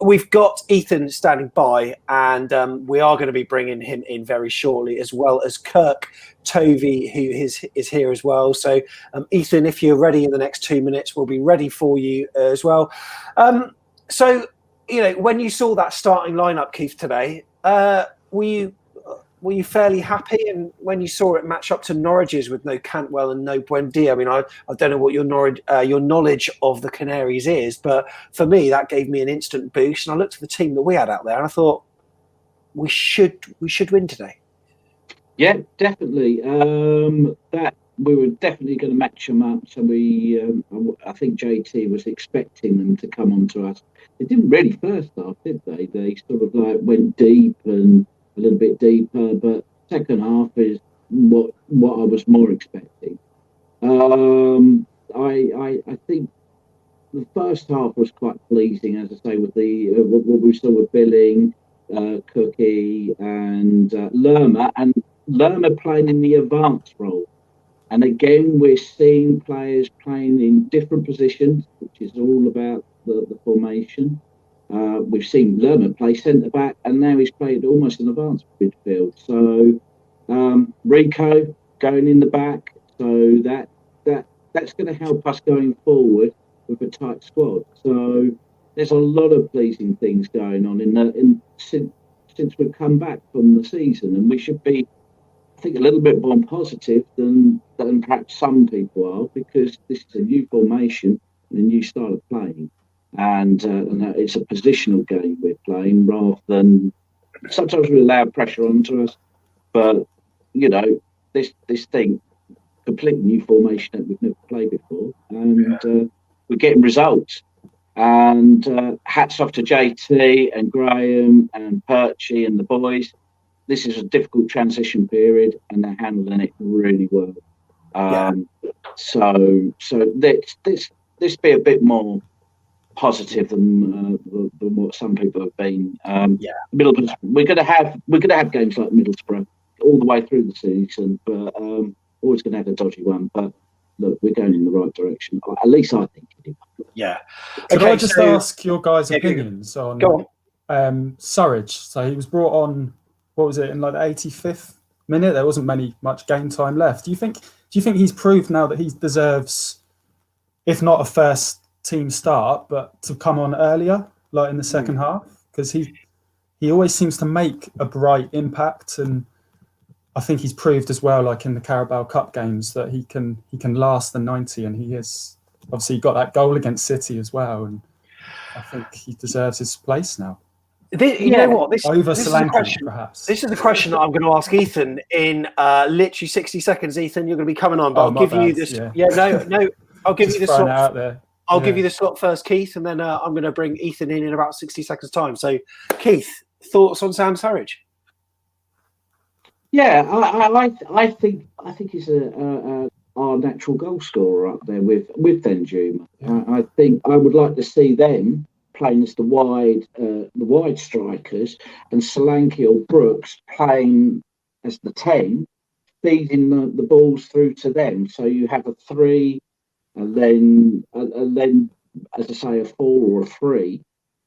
Speaker 2: We've got Ethan standing by, and we are going to be bringing him in very shortly, as well as Kirk Tovey, who is here as well. So, Ethan, if you're ready in the next 2 minutes, we'll be ready for you as well. So, when you saw that starting lineup, Keith, today, were you fairly happy? And when you saw it match up to Norwich's with no Cantwell and no Buendia, I mean, I don't know what your knowledge of the Canaries is, but for me, that gave me an instant boost. And I looked at the team that we had out there, and I thought we should win today.
Speaker 10: Yeah, definitely. That we were definitely going to match them up. So I think JT was expecting them to come on to us. They didn't really first half, did they? They sort of like went deep and a little bit deeper, but second half is what I was more expecting. I think the first half was quite pleasing, as I say, with the what we saw with Billing, Cookie, and Lerma, and Lerma playing in the advanced role. And again, we're seeing players playing in different positions, which is all about the formation. We've seen Lerma play centre-back, and now he's played almost an advanced midfield. So Rico going in the back, so that's going to help us going forward with a tight squad. So there's a lot of pleasing things going on since we've come back from the season, and we should be, I think, a little bit more positive than perhaps some people are, because this is a new formation and a new style of playing, and it's a positional game we're playing rather than sometimes we allow pressure onto us. But this thing, completely new formation that we've never played before, and we're getting results. And hats off to JT and Graham and Perchy and the boys. This is a difficult transition period, and they're handling it really well. So let's be a bit more positive than what some people have been. Middlesbrough, we're going to have games like Middlesbrough all the way through the season, but always going to have a dodgy one. But look, we're going in the right direction. At least I think.
Speaker 2: Yeah.
Speaker 11: Could I just ask your guys' opinions on Surridge? So he was brought on, what was it, in like the 85th minute? There wasn't much game time left. Do you think he's proved now that he deserves, if not a first team start, but to come on earlier, like in the second half? Because he always seems to make a bright impact, and I think he's proved as well, like in the Carabao Cup games, that he can last the 90, and he is. Obviously, he got that goal against City as well, and I think he deserves his place now.
Speaker 2: You know what? This is a question,
Speaker 11: perhaps.
Speaker 2: This is a question that I'm going to ask Ethan in literally 60 seconds. Ethan, you're going to be coming on, but I'll give you this. I'll give you the slot out there. I'll give you the slot first, Keith, and then I'm going to bring Ethan in about 60 seconds' time. So, Keith, thoughts on Sam Surridge?
Speaker 10: Yeah, I think he's our natural goal scorer up there with Danjuma. I think I would like to see them playing as the wide strikers, and Solanke or Brooks playing as the 10, feeding the balls through to them. So you have a 3, and then as I say, a 4 or a 3,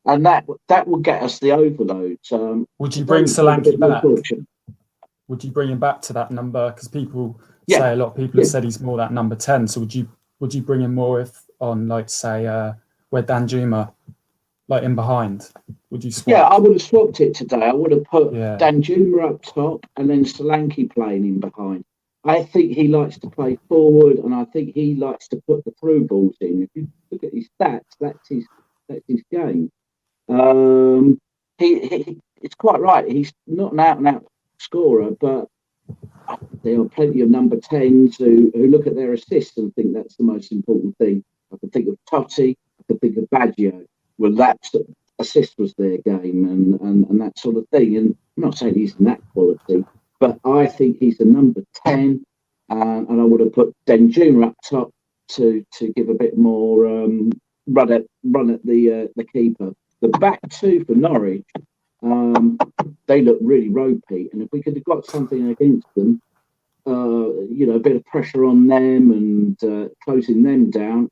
Speaker 10: and that will get us the overloads.
Speaker 11: Would you bring Solanke back? Would you bring him back to that number? Because people say a lot of people have said he's more that number 10. So would you bring him more if on, like, say, where Danjuma, like, in behind? Would you swap?
Speaker 10: Yeah, I would have swapped it today. I would have put Danjuma up top and then Solanke playing in behind. I think he likes to play forward, and I think he likes to put the through balls in. If you look at his stats, that's his game. It's quite right. He's not an out-and-out scorer, but there are plenty of number 10s who look at their assists and think that's the most important thing. I could think of Totti, I could think of Baggio. Well, that assist was their game and that sort of thing. And I'm not saying he's in that quality, but I think he's a number 10, and I would have put Danjuma up top to give a bit more run at the keeper. The back 2 for Norwich, they look really ropey, and if we could have got something against them, a bit of pressure on them and closing them down,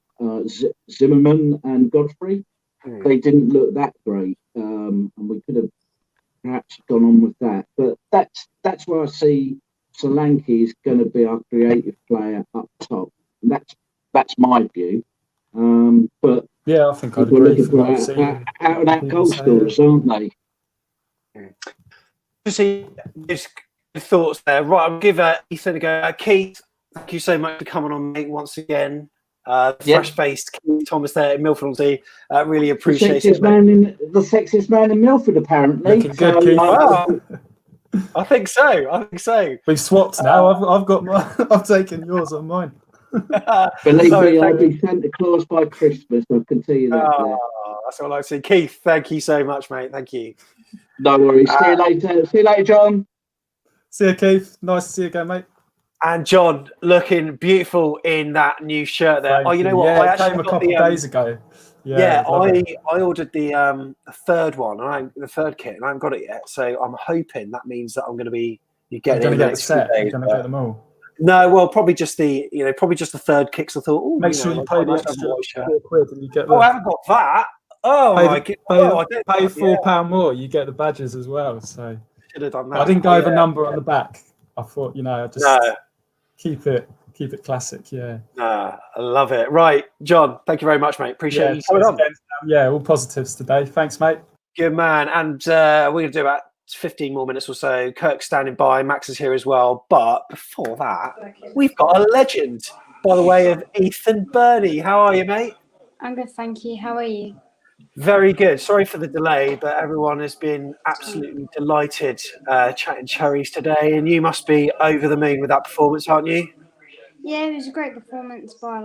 Speaker 10: Zimmerman and Godfrey, they didn't look that great, and we could have perhaps gone on with that. But that's where I see Solanke is going to be our creative player up top. And that's my view. But
Speaker 11: yeah, I think I'd agree.
Speaker 10: Out and out goal scorers, aren't they?
Speaker 2: See, there's good thoughts there. Right, I'll give Ethan a go. Keith, thank you so much for coming on, mate, once again. Fresh-faced Keith Thomas there in Milford. Really appreciate it.
Speaker 10: The sexiest man in Milford, apparently.
Speaker 11: Looking good, Keith.
Speaker 2: I think so.
Speaker 11: We've swapped now. I've got my. I've taken yours on mine.
Speaker 10: Believe me, I'll be Santa Claus by Christmas. I can tell you that.
Speaker 2: That's all I see. Keith, thank you so much, mate. Thank you.
Speaker 10: No worries. See you later. See you later, John.
Speaker 11: See you, Keith. Nice to see you again, mate.
Speaker 2: And John, looking beautiful in that new shirt there.
Speaker 11: Thank
Speaker 2: you know
Speaker 11: you.
Speaker 2: what?
Speaker 11: Yeah,
Speaker 2: I
Speaker 11: it came a couple of days ago.
Speaker 2: I ordered the third one, the third kit, and I haven't got it yet. So I'm hoping that means that I'm going to be getting
Speaker 11: You're going to get the set. You're going to get them all.
Speaker 2: No, well, probably just the third kicks. I thought,
Speaker 11: make sure you pay the extra £4 and you get.
Speaker 2: I haven't got that. Oh my god!
Speaker 11: Pay £4 more, you get the badges as well. So
Speaker 2: should have done that.
Speaker 11: I didn't go over number on the back. I thought, just keep it classic. Yeah.
Speaker 2: I love it. Right, John. Thank you very much, mate. Appreciate you coming on.
Speaker 11: Yeah, all positives today. Thanks, mate.
Speaker 2: Good man. And we're going to do about 15 more minutes or so. Kirk's standing by. Max is here as well. But before that, we've got a legend by the way of Ethan Burney. How are you, mate?
Speaker 12: I'm good, thank you. How are you?
Speaker 2: Very good. Sorry for the delay, but everyone has been absolutely delighted chatting Cherries today. And you must be over the moon with that performance, aren't you?
Speaker 12: Yeah, it was a great performance by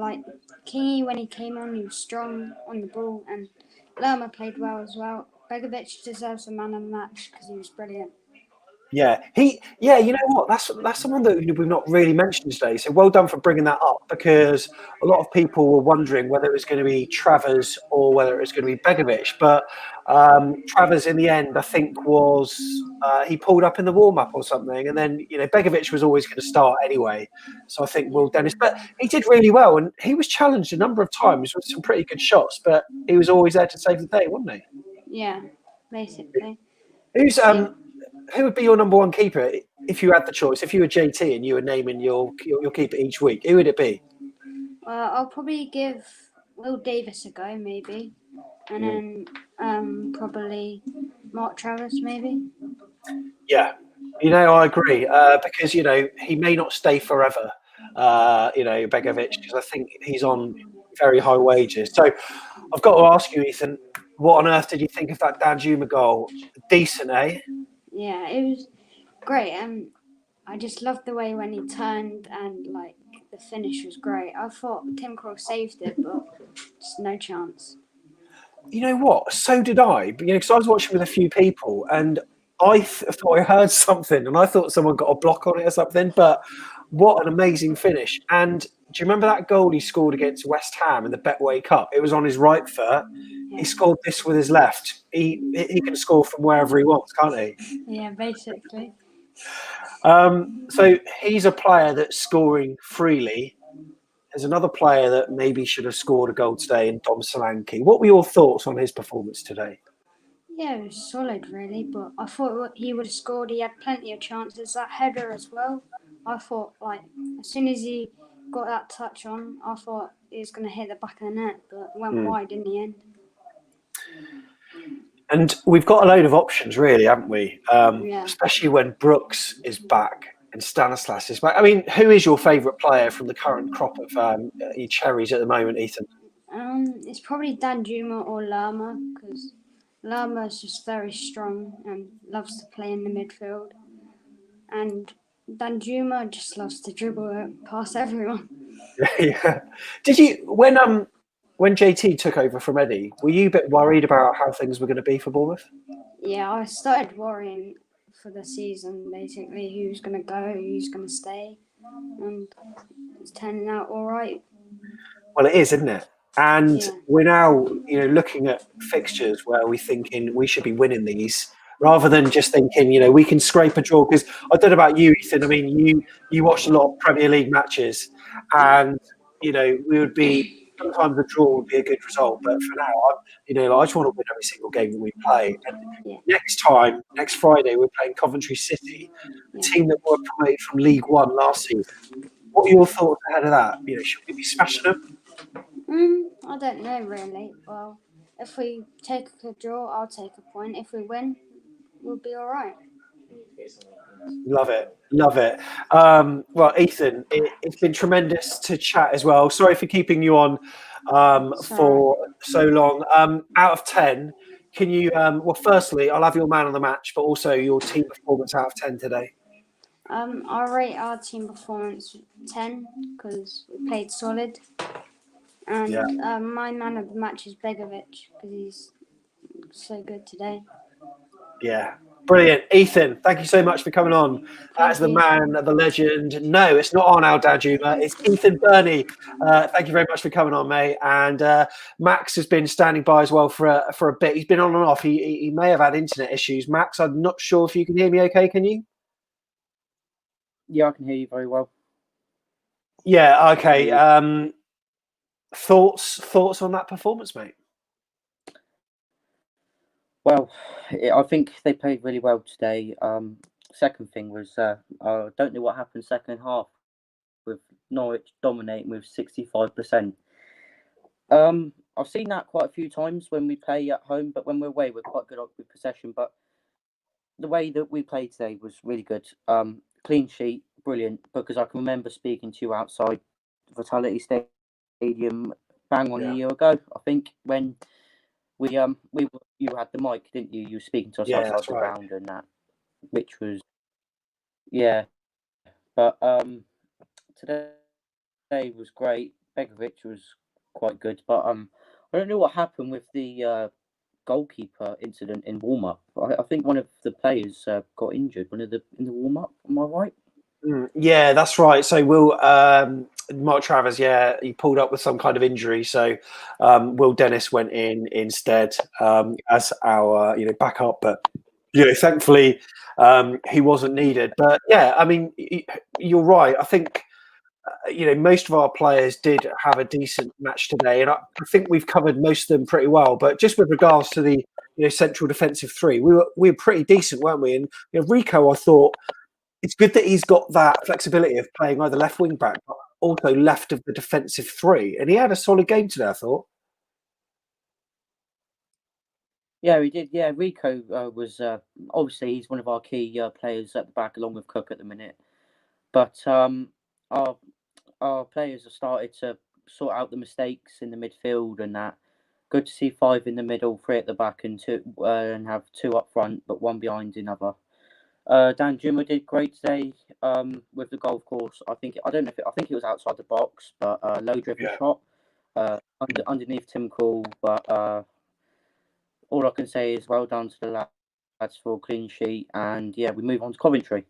Speaker 12: Kingy when he came on. He was strong on the ball, and Lerma played well as well. Begovic deserves the man of the match because he was brilliant.
Speaker 2: Yeah, you know what? That's someone that we've not really mentioned today. So well done for bringing that up, because a lot of people were wondering whether it was going to be Travers or whether it was going to be Begovic. But Travers, in the end, I think was he pulled up in the warm up or something, and then Begovic was always going to start anyway. So I think Will Dennis, but he did really well, and he was challenged a number of times with some pretty good shots, but he was always there to save the day, wasn't he?
Speaker 12: Yeah, basically.
Speaker 2: Who would be your number one keeper if you had the choice? If you were JT and you were naming your keeper each week, who would it be?
Speaker 12: Well, I'll probably give Will Davis a go, maybe, and then probably Mark Travers, maybe.
Speaker 2: Yeah, I agree because he may not stay forever. Begovic, because I think he's on very high wages. So I've got to ask you, Ethan, what on earth did you think of that Danjuma goal? Decent, eh?
Speaker 12: Yeah, it was great. I just loved the way when he turned and the finish was great. I thought Tim Krul saved it, but just no chance.
Speaker 2: You know what? So did I. But, because I was watching with a few people and I thought I heard something and I thought someone got a block on it or something, but what an amazing finish. And do you remember that goal he scored against West Ham in the Betway Cup? It was on his right foot.
Speaker 12: Yeah.
Speaker 2: He scored this with his left. He can score from wherever he wants, can't he?
Speaker 12: Yeah, basically.
Speaker 2: So he's a player that's scoring freely. There's another player that maybe should have scored a goal today in Dom Solanke. What were your thoughts on his performance today?
Speaker 12: Yeah, it was solid, really, but I thought he would have scored. He had plenty of chances. That header as well. I thought, like, as soon as he got that touch on, I thought he was going to hit the back of the net, but it went wide in the end.
Speaker 2: And we've got a load of options, really, haven't we?
Speaker 12: Yeah.
Speaker 2: Especially when Brooks is back and Stanislas is back. I mean, who is your favourite player from the current crop of Cherries at the moment, Ethan?
Speaker 12: It's probably Danjuma or Lerma, because Lerma is just very strong and loves to play in the midfield. And Danjuma just loves to dribble it past everyone.
Speaker 2: Yeah. Did you, when JT took over from Eddie, were you a bit worried about how things were going to be for Bournemouth?
Speaker 12: Yeah, I started worrying for the season, basically, who's going to go, who's going to stay. And it's turning out all right.
Speaker 2: Well, it is, isn't it? And we're now, looking at fixtures where we're thinking we should be winning these, rather than just thinking, we can scrape a draw. Because I don't know about you, Ethan. I mean, you watched a lot of Premier League matches, and we would be sometimes a draw would be a good result. But for now, I just want to win every single game that we play. And next Friday, we're playing Coventry City, a team that were promoted from League One last season. What are your thoughts ahead of that? Should we be smashing them?
Speaker 12: I don't know, really. Well, if we take a draw, I'll take a point. If we win, we'll be all right.
Speaker 2: Love it. Well, Ethan, it's been tremendous to chat as well. Sorry for keeping you on for so long. Out of 10, can you, well, firstly, I'll have your man of the match, but also your team performance out of 10 today.
Speaker 12: I'll rate our team performance 10 because we played solid. And my man of the match is Begovic because he's so good today.
Speaker 2: Yeah. Brilliant. Ethan, thank you so much for coming on as the man, the legend. No, it's not Arnaut Danjuma. It's Ethan Burney. Thank you very much for coming on, mate. And Max has been standing by as well for a bit. He's been on and off. He may have had internet issues. Max, I'm not sure if you can hear me okay. Can you?
Speaker 13: Yeah, I can hear you very well.
Speaker 2: Yeah, okay. Thoughts on that performance, mate?
Speaker 13: Well, I think they played really well today. Second thing was, I don't know what happened second half with Norwich dominating with 65%. I've seen that quite a few times when we play at home, but when we're away, we're quite good with possession. But the way that we played today was really good. Clean sheet, brilliant, because I can remember speaking to you outside Vitality Stadium bang on a year ago, I think, when you had the mic, didn't you? You were speaking to us outside the ground and that, which was But today was great. Begovic was quite good, but I don't know what happened with the goalkeeper incident in warm up. I think one of the players got injured. In the warm up. Am I right?
Speaker 2: Yeah, that's right. So Mark Travers, he pulled up with some kind of injury. So Will Dennis went in instead as our backup, but thankfully he wasn't needed. But I mean, you're right. I think most of our players did have a decent match today, and I think we've covered most of them pretty well. But just with regards to the central defensive three, we were pretty decent, weren't we? And Rico, I thought. It's good that he's got that flexibility of playing either left wing back, but also left of the defensive three. And he had a solid game today, I thought.
Speaker 13: Yeah, he did. Yeah, Rico was obviously he's one of our key players at the back, along with Cook at the minute. But our players have started to sort out the mistakes in the midfield and that. Good to see 5 in the middle, 3 at the back, and 2 and have 2 up front, but 1 behind another. Danjuma did great today with the goal, of course. I think it was outside the box, but low driven shot underneath Tim Krul. But all I can say is well done to the lads for a clean sheet, and we move on to Coventry.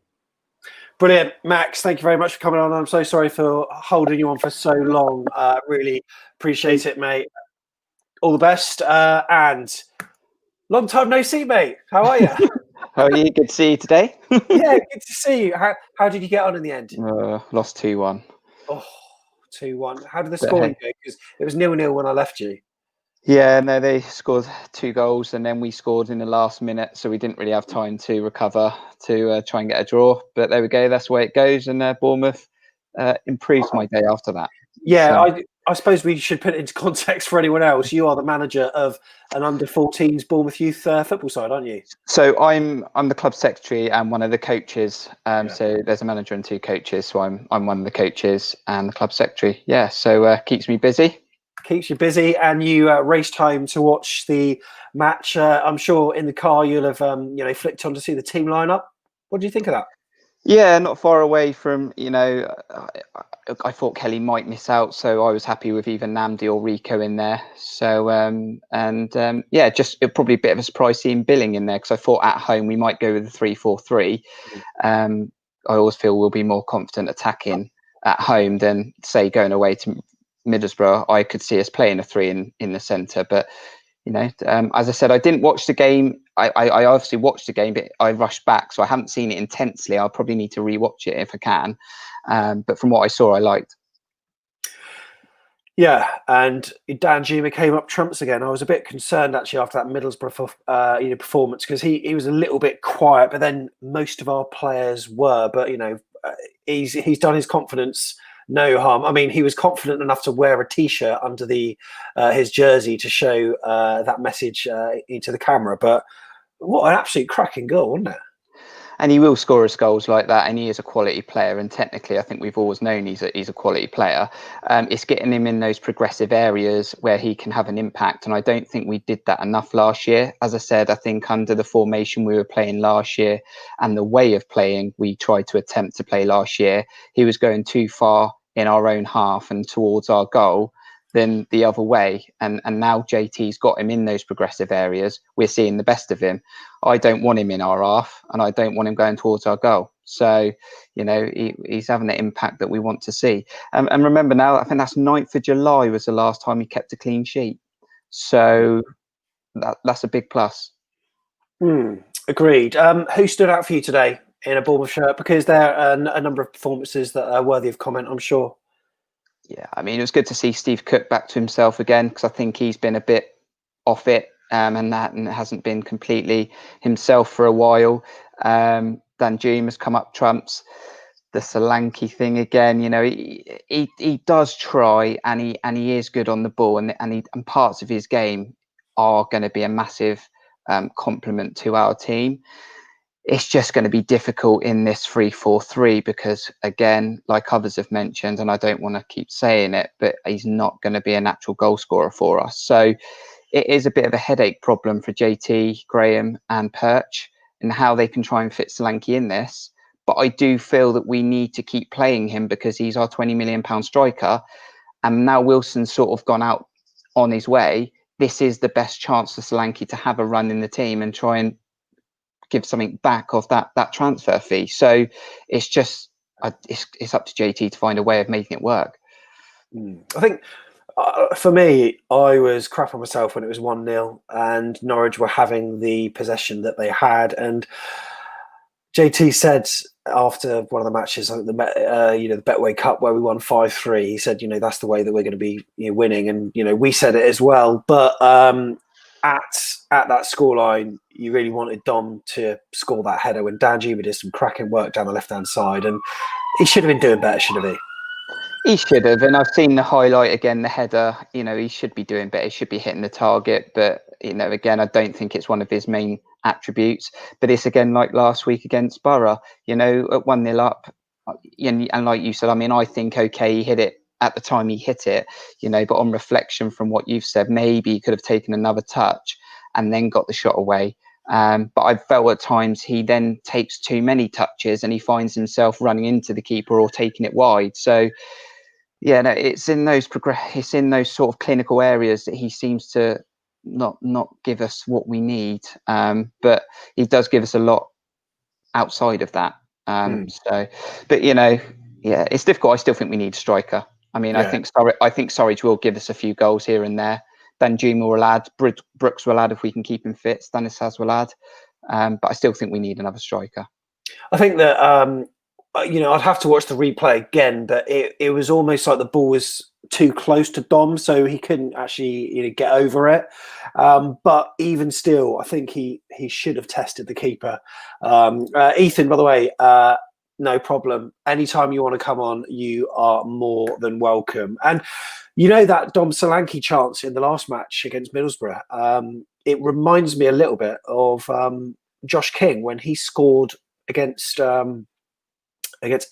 Speaker 2: Brilliant, Max. Thank you very much for coming on. I'm so sorry for holding you on for so long. Really appreciate it, mate. All the best, and long time no see, mate. How are you?
Speaker 14: How are you? Good to see you today.
Speaker 2: Yeah, good to see you. How did you get on in the end?
Speaker 14: Lost 2-1.
Speaker 2: Oh, 2-1. How did the
Speaker 14: But
Speaker 2: scoring
Speaker 14: hey.
Speaker 2: go? Because it was 0-0 when I left you.
Speaker 14: Yeah, no, they scored 2 goals and then we scored in the last minute, so we didn't really have time to recover to try and get a draw. But there we go, that's the way it goes, and Bournemouth improves my day after that.
Speaker 2: Yeah, so. I suppose we should put it into context for anyone else. You are the manager of an under-14s Bournemouth youth football side, aren't you?
Speaker 14: So I'm the club secretary and one of the coaches. So there's a manager and 2 coaches. So I'm one of the coaches and the club secretary. Yeah, so keeps me busy.
Speaker 2: Keeps you busy, and you raced home to watch the match. I'm sure in the car you'll have flicked on to see the team lineup. What do you think of that?
Speaker 14: Yeah, not far away from, I thought Kelly might miss out, so I was happy with either Namdi or Rico in there. So, just probably a bit of a surprise seeing Billing in there, because I thought at home we might go with the 3-4-3. I always feel we'll be more confident attacking at home than, say, going away to Middlesbrough. I could see us playing a 3 in the centre, but as I said, I didn't watch the game. I obviously watched the game, but I rushed back, so I haven't seen it intensely. I'll probably need to rewatch it if I can. But from what I saw, I liked.
Speaker 2: Yeah, and Danjuma came up trumps again. I was a bit concerned actually after that Middlesbrough performance, because he was a little bit quiet, but then most of our players were. But he's done his confidence no harm. I mean, he was confident enough to wear a T-shirt under his jersey to show that message into the camera. But what an absolute cracking goal, wasn't it?
Speaker 14: And he will score his goals like that, and he is a quality player. And technically, I think we've always known he's a quality player. It's getting him in those progressive areas where he can have an impact. And I don't think we did that enough last year. As I said, I think under the formation we were playing last year and the way of playing we tried to attempt to play last year, he was going too far in our own half and towards our goal than the other way. And now JT's got him in those progressive areas. We're seeing the best of him. I don't want him in our half, and I don't want him going towards our goal. So, he's having the impact that we want to see. And remember now, I think that's 9th of July was the last time he kept a clean sheet. So that's a big plus.
Speaker 2: Agreed. Who stood out for you today in a Bournemouth shirt? Because there are a number of performances that are worthy of comment, I'm sure.
Speaker 14: Yeah, I mean, it was good to see Steve Cook back to himself again, because I think he's been a bit off it, and hasn't been completely himself for a while. Danjuma has come up trumps. The Solanke thing again, he does try, and he is good on the ball, and parts of his game are going to be a massive compliment to our team. It's just going to be difficult in this 3-4-3 because, again, like others have mentioned, and I don't want to keep saying it, but he's not going to be a natural goal scorer for us. So it is a bit of a headache problem for JT, Graham and Perch and how they can try and fit Solanke in this. But I do feel that we need to keep playing him because he's our £20 million striker. And now Wilson's sort of gone out on his way. This is the best chance for Solanke to have a run in the team and try and give something back of that transfer fee. So it's just it's up to JT to find a way of making it work.
Speaker 2: I think for me, I was crap on myself when it was 1-0 and Norwich were having the possession that they had, and JT said after one of the matches, the Betway Cup where we won 5-3, he said, that's the way that we're going to be winning, and we said it as well. But at that scoreline, you really wanted Dom to score that header when Danjuma did some cracking work down the left-hand side, and he should have been doing better, shouldn't he?
Speaker 14: He should have, and I've seen the highlight again, the header, he should be doing better, he should be hitting the target, but, again, I don't think it's one of his main attributes, but it's again like last week against Borough, at 1-0 up, and like you said, I mean, I think, okay, he hit it at the time he hit it, but on reflection from what you've said, maybe he could have taken another touch and then got the shot away. But I felt at times he then takes too many touches and he finds himself running into the keeper or taking it wide. So, yeah, no, it's in those sort of clinical areas that he seems to not give us what we need. But he does give us a lot outside of that. So, but yeah, it's difficult. I still think we need a striker. I mean, I think Surridge will give us a few goals here and there. Danjuma will add. Brooks will add if we can keep him fit. Stanislas will add. But I still think we need another striker.
Speaker 2: I think that I'd have to watch the replay again, but it was almost like the ball was too close to Dom, so he couldn't actually get over it. But even still, I think he should have tested the keeper. Ethan, by the way, no problem. Anytime you want to come on, you are more than welcome. And that Dom Solanke chance in the last match against Middlesbrough, it reminds me a little bit of Josh King when he scored against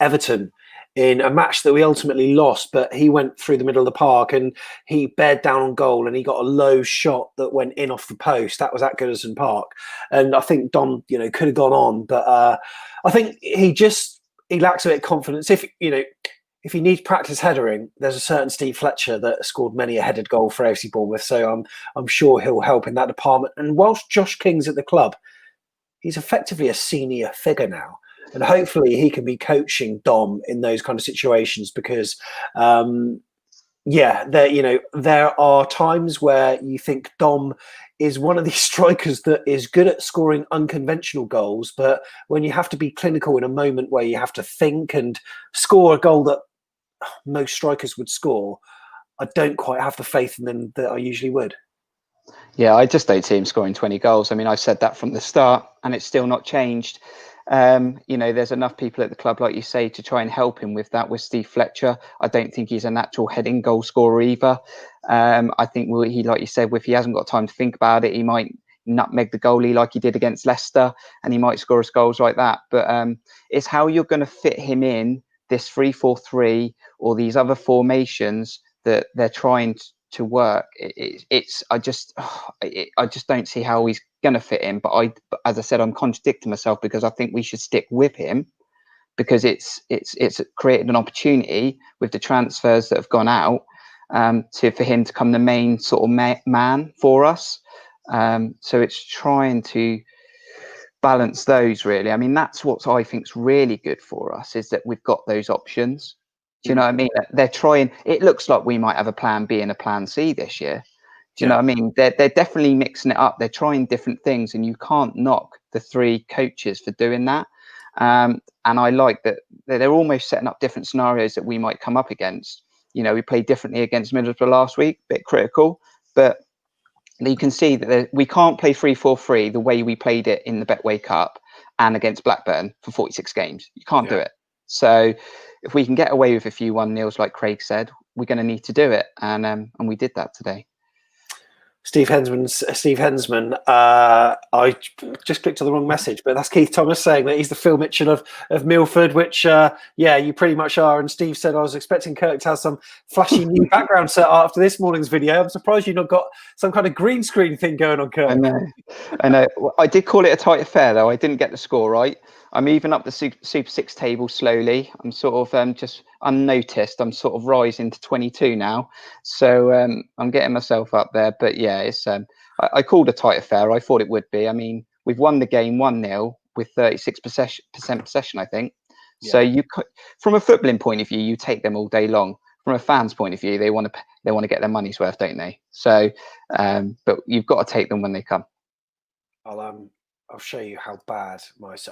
Speaker 2: Everton in a match that we ultimately lost, but he went through the middle of the park and he bared down on goal and he got a low shot that went in off the post. That was at Goodison Park. And I think Dom, could have gone on, but I think he lacks a bit of confidence. If he needs practice headering, there's a certain Steve Fletcher that scored many a headed goal for AFC Bournemouth. So I'm sure he'll help in that department. And whilst Josh King's at the club, he's effectively a senior figure now. And hopefully he can be coaching Dom in those kind of situations because, there are times where you think Dom is one of these strikers that is good at scoring unconventional goals. But when you have to be clinical in a moment where you have to think and score a goal that most strikers would score, I don't quite have the faith in them that I usually would.
Speaker 14: Yeah, I just don't see him scoring 20 goals. I mean, I've said that from the start and it's still not changed. There's enough people at the club, like you say, to try and help him with that. With Steve Fletcher, I don't think he's a natural heading goal scorer either. I think like you said, if he hasn't got time to think about it, he might nutmeg the goalie like he did against Leicester, and he might score us goals like that. But it's how you're going to fit him in this 3-4-3 or these other formations that they're trying to work. I just don't see how he's going to fit in. But as I said, I'm contradicting myself because I think we should stick with him because it's created an opportunity with the transfers that have gone out for him to come the main sort of man for us. So it's trying to balance those really. I mean, that's what I think is really good for us is that we've got those options. Do you know what I mean? They're trying. It looks like we might have a plan B and a plan C this year. Do you know what I mean? They're definitely mixing it up. They're trying different things, and you can't knock the three coaches for doing that. And I like that they're almost setting up different scenarios that we might come up against. We played differently against Middlesbrough last week, a bit critical, but you can see that we can't play 3-4-3 the way we played it in the Betway Cup and against Blackburn for 46 games. You can't do it. So if we can get away with a few 1-0s, like Craig said, we're going to need to do it. And we did that today.
Speaker 2: Steve Hensman, I just clicked on the wrong message, but that's Keith Thomas saying that he's the Phil Mitchell of Milford, which, you pretty much are. And Steve said, I was expecting Kirk to have some flashy new background set after this morning's video. I'm surprised you've not got some kind of green screen thing going on, Kirk.
Speaker 14: I know. I did call it a tight affair, though. I didn't get the score right. I'm even up the Super 6 table slowly. I'm sort of just unnoticed. I'm sort of rising to 22 now. So I'm getting myself up there. But yeah, it's I called a tight affair. I thought it would be. I mean, we've won the game 1-0 with 36% possession, I think. Yeah. So from a footballing point of view, you take them all day long. From a fan's point of view, they want to get their money's worth, don't they? So, but you've got to take them when they come.
Speaker 2: I'll show you how bad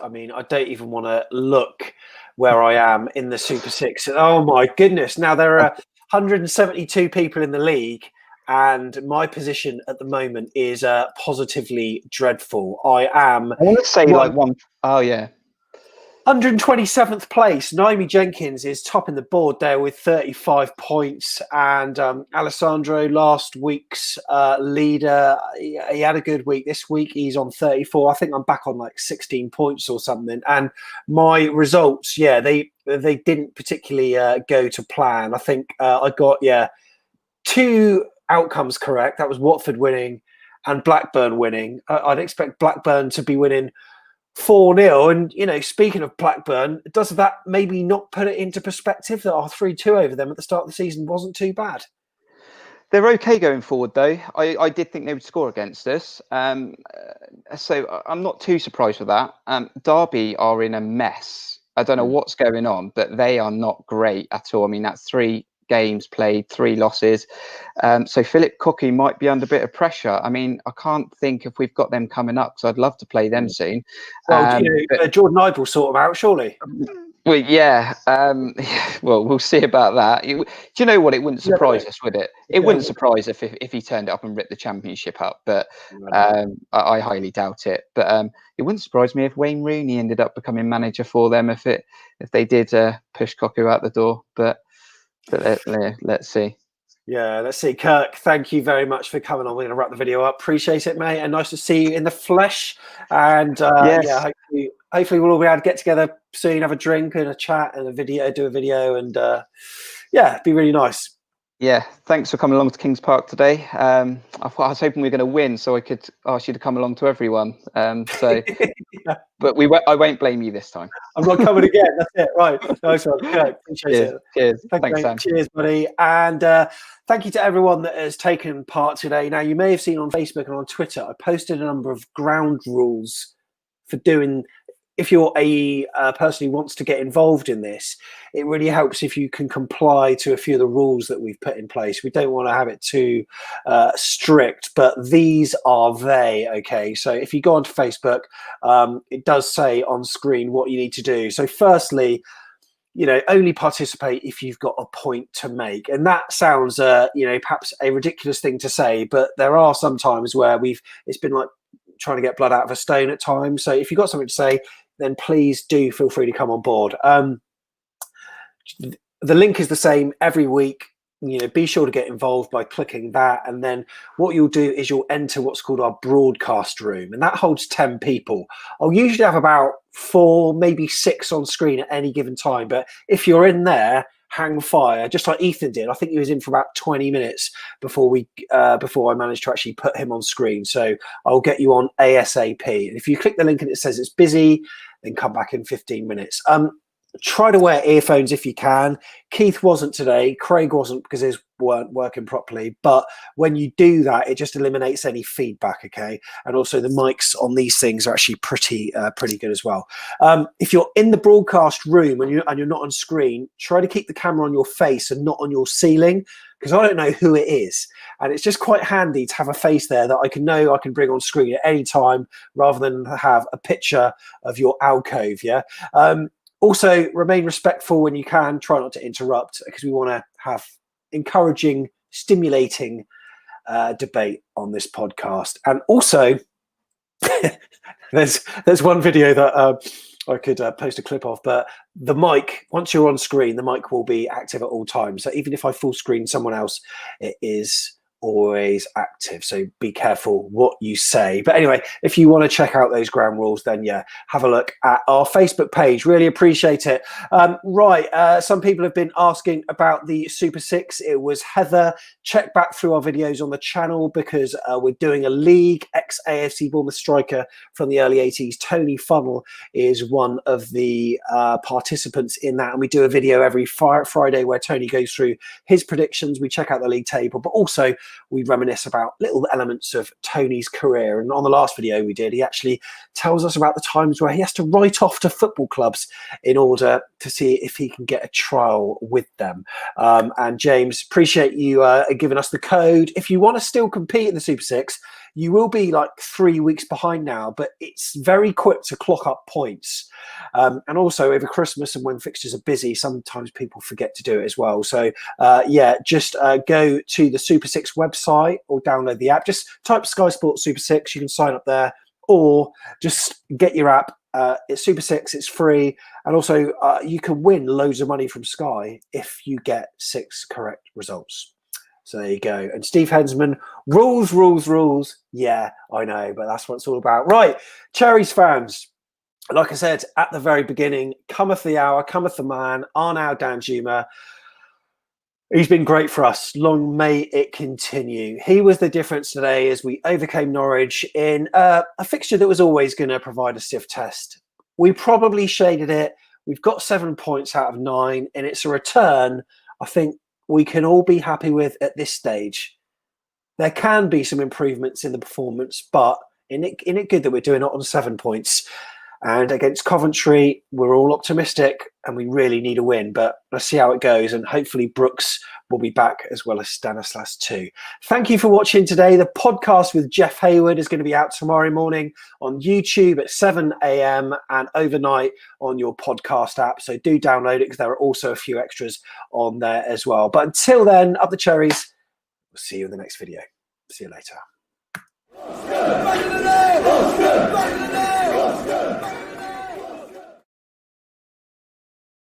Speaker 2: I mean, I don't even want to look where I am in the Super 6. Oh, my goodness. Now, there are 172 people in the league, and my position at the moment is positively dreadful. I
Speaker 14: want to say oh, yeah.
Speaker 2: 127th place. Naomi Jenkins is topping the board there with 35 points. And Alessandro, last week's leader, he had a good week. This week he's on 34. I think I'm back on like 16 points or something. And my results, they didn't particularly go to plan. I think I got, 2 outcomes correct. That was Watford winning and Blackburn winning. I'd expect Blackburn to be winning 4-0, and speaking of Blackburn, does that maybe not put it into perspective that our 3-2 over them at the start of the season wasn't too bad?
Speaker 14: They're okay going forward, though. I did think they would score against us, so I'm not too surprised with that. Derby are in a mess. I don't know what's going on, but they are not great at all. I mean, that's 3 games played, 3 losses. So Philip Cookie might be under a bit of pressure. I mean, I can't think if we've got them coming up, because I'd love to play them soon.
Speaker 2: Well, Jordan Ibe will sort them out, surely.
Speaker 14: Well, yeah. Well, we'll see about that. Do you know what? It wouldn't surprise us, would it? It wouldn't surprise us if he turned it up and ripped the championship up, but I highly doubt it. But it wouldn't surprise me if Wayne Rooney ended up becoming manager for them if they did push Cocu out the door. But let's see.
Speaker 2: Yeah, let's see. Kirk, thank you very much for coming on. We're going to wrap the video up. Appreciate it, mate. And nice to see you in the flesh. And
Speaker 14: yes.
Speaker 2: yeah, hopefully we'll all be able to get together soon, have a drink and a chat and do a video. And yeah, it'd be really nice.
Speaker 14: Yeah, thanks for coming along to Kings Park today. I was hoping we were going to win, so I could ask you to come along to everyone. But I won't blame you this time.
Speaker 2: I'm not coming again. That's it. Right. Nice one. Good. Appreciate it.
Speaker 14: Cheers.
Speaker 2: Thanks,
Speaker 14: Sam.
Speaker 2: Cheers, buddy. And thank you to everyone that has taken part today. Now, you may have seen on Facebook and on Twitter, I posted a number of ground rules for doing. If you're a person who wants to get involved in this, it really helps if you can comply to a few of the rules that we've put in place. We don't want to have it too strict, but these are they, okay? So if you go onto Facebook, it does say on screen what you need to do. So firstly, only participate if you've got a point to make. And that sounds, perhaps a ridiculous thing to say, but there are some times where it's been like trying to get blood out of a stone at times. So if you've got something to say, then please do feel free to come on board. The link is the same every week. Be sure to get involved by clicking that. And then what you'll do is you'll enter what's called our broadcast room. And that holds 10 people. I'll usually have about 4, maybe 6 on screen at any given time. But if you're in there, hang fire, just like Ethan did. I think he was in for about 20 minutes before I managed to actually put him on screen. So I'll get you on ASAP. And if you click the link and it says it's busy, then come back in 15 minutes. Try to wear earphones if you can. Keith wasn't today. Craig wasn't because his weren't working properly. But when you do that, it just eliminates any feedback, okay? And also the mics on these things are actually pretty good as well. If you're in the broadcast room and you're not on screen, try to keep the camera on your face and not on your ceiling, because I don't know who it is. And it's just quite handy to have a face there that I can bring on screen at any time rather than have a picture of your alcove, yeah? Also, remain respectful when you can. Try not to interrupt, because we want to have encouraging, stimulating debate on this podcast. And also, there's one video that I could post a clip of, but the mic, once you're on screen, the mic will be active at all times. So even if I full screen someone else, it is always active, so be careful what you say. But anyway, if you want to check out those ground rules, then yeah, have a look at our Facebook page. Really appreciate it. Some people have been asking about the Super 6. It was Heather. Check back through our videos on the channel, because we're doing a league. Ex-AFC Bournemouth striker from the early 80s, Tony Funnell, is one of the participants in that, and we do a video every Friday where Tony goes through his predictions. We check out the league table, but also we reminisce about little elements of Tony's career. And on the last video we did, he actually tells us about the times where he has to write off to football clubs in order to see if he can get a trial with them. And James, appreciate you giving us the code. If you want to still compete in the Super 6, you will be like 3 weeks behind now, but it's very quick to clock up points. And also over Christmas and when fixtures are busy, sometimes people forget to do it as well. So just go to the Super 6 website or download the app. Just type Sky Sports Super 6. You can sign up there, or just get your app. It's Super 6. It's free. And also you can win loads of money from Sky if you get 6 correct results. So there you go. And Steve Hensman, rules. Yeah, I know, but that's what it's all about. Right, Cherries fans, like I said at the very beginning, cometh the hour, cometh the man, Arnaut Danjuma. He's been great for us. Long may it continue. He was the difference today as we overcame Norwich in a fixture that was always going to provide a stiff test. We probably shaded it. We've got 7 points out of 9, and it's a return, I think, we can all be happy with at this stage. There can be some improvements in the performance, but in it good that we're doing it on 7 points. And against Coventry, we're all optimistic and we really need a win. But let's see how it goes. And hopefully Brooks will be back as well as Stanislas too. Thank you for watching today. The podcast with Jeff Hayward is going to be out tomorrow morning on YouTube at 7 a.m. and overnight on your podcast app. So do download it because there are also a few extras on there as well. But until then, up the cherries. We'll see you in the next video. See you later.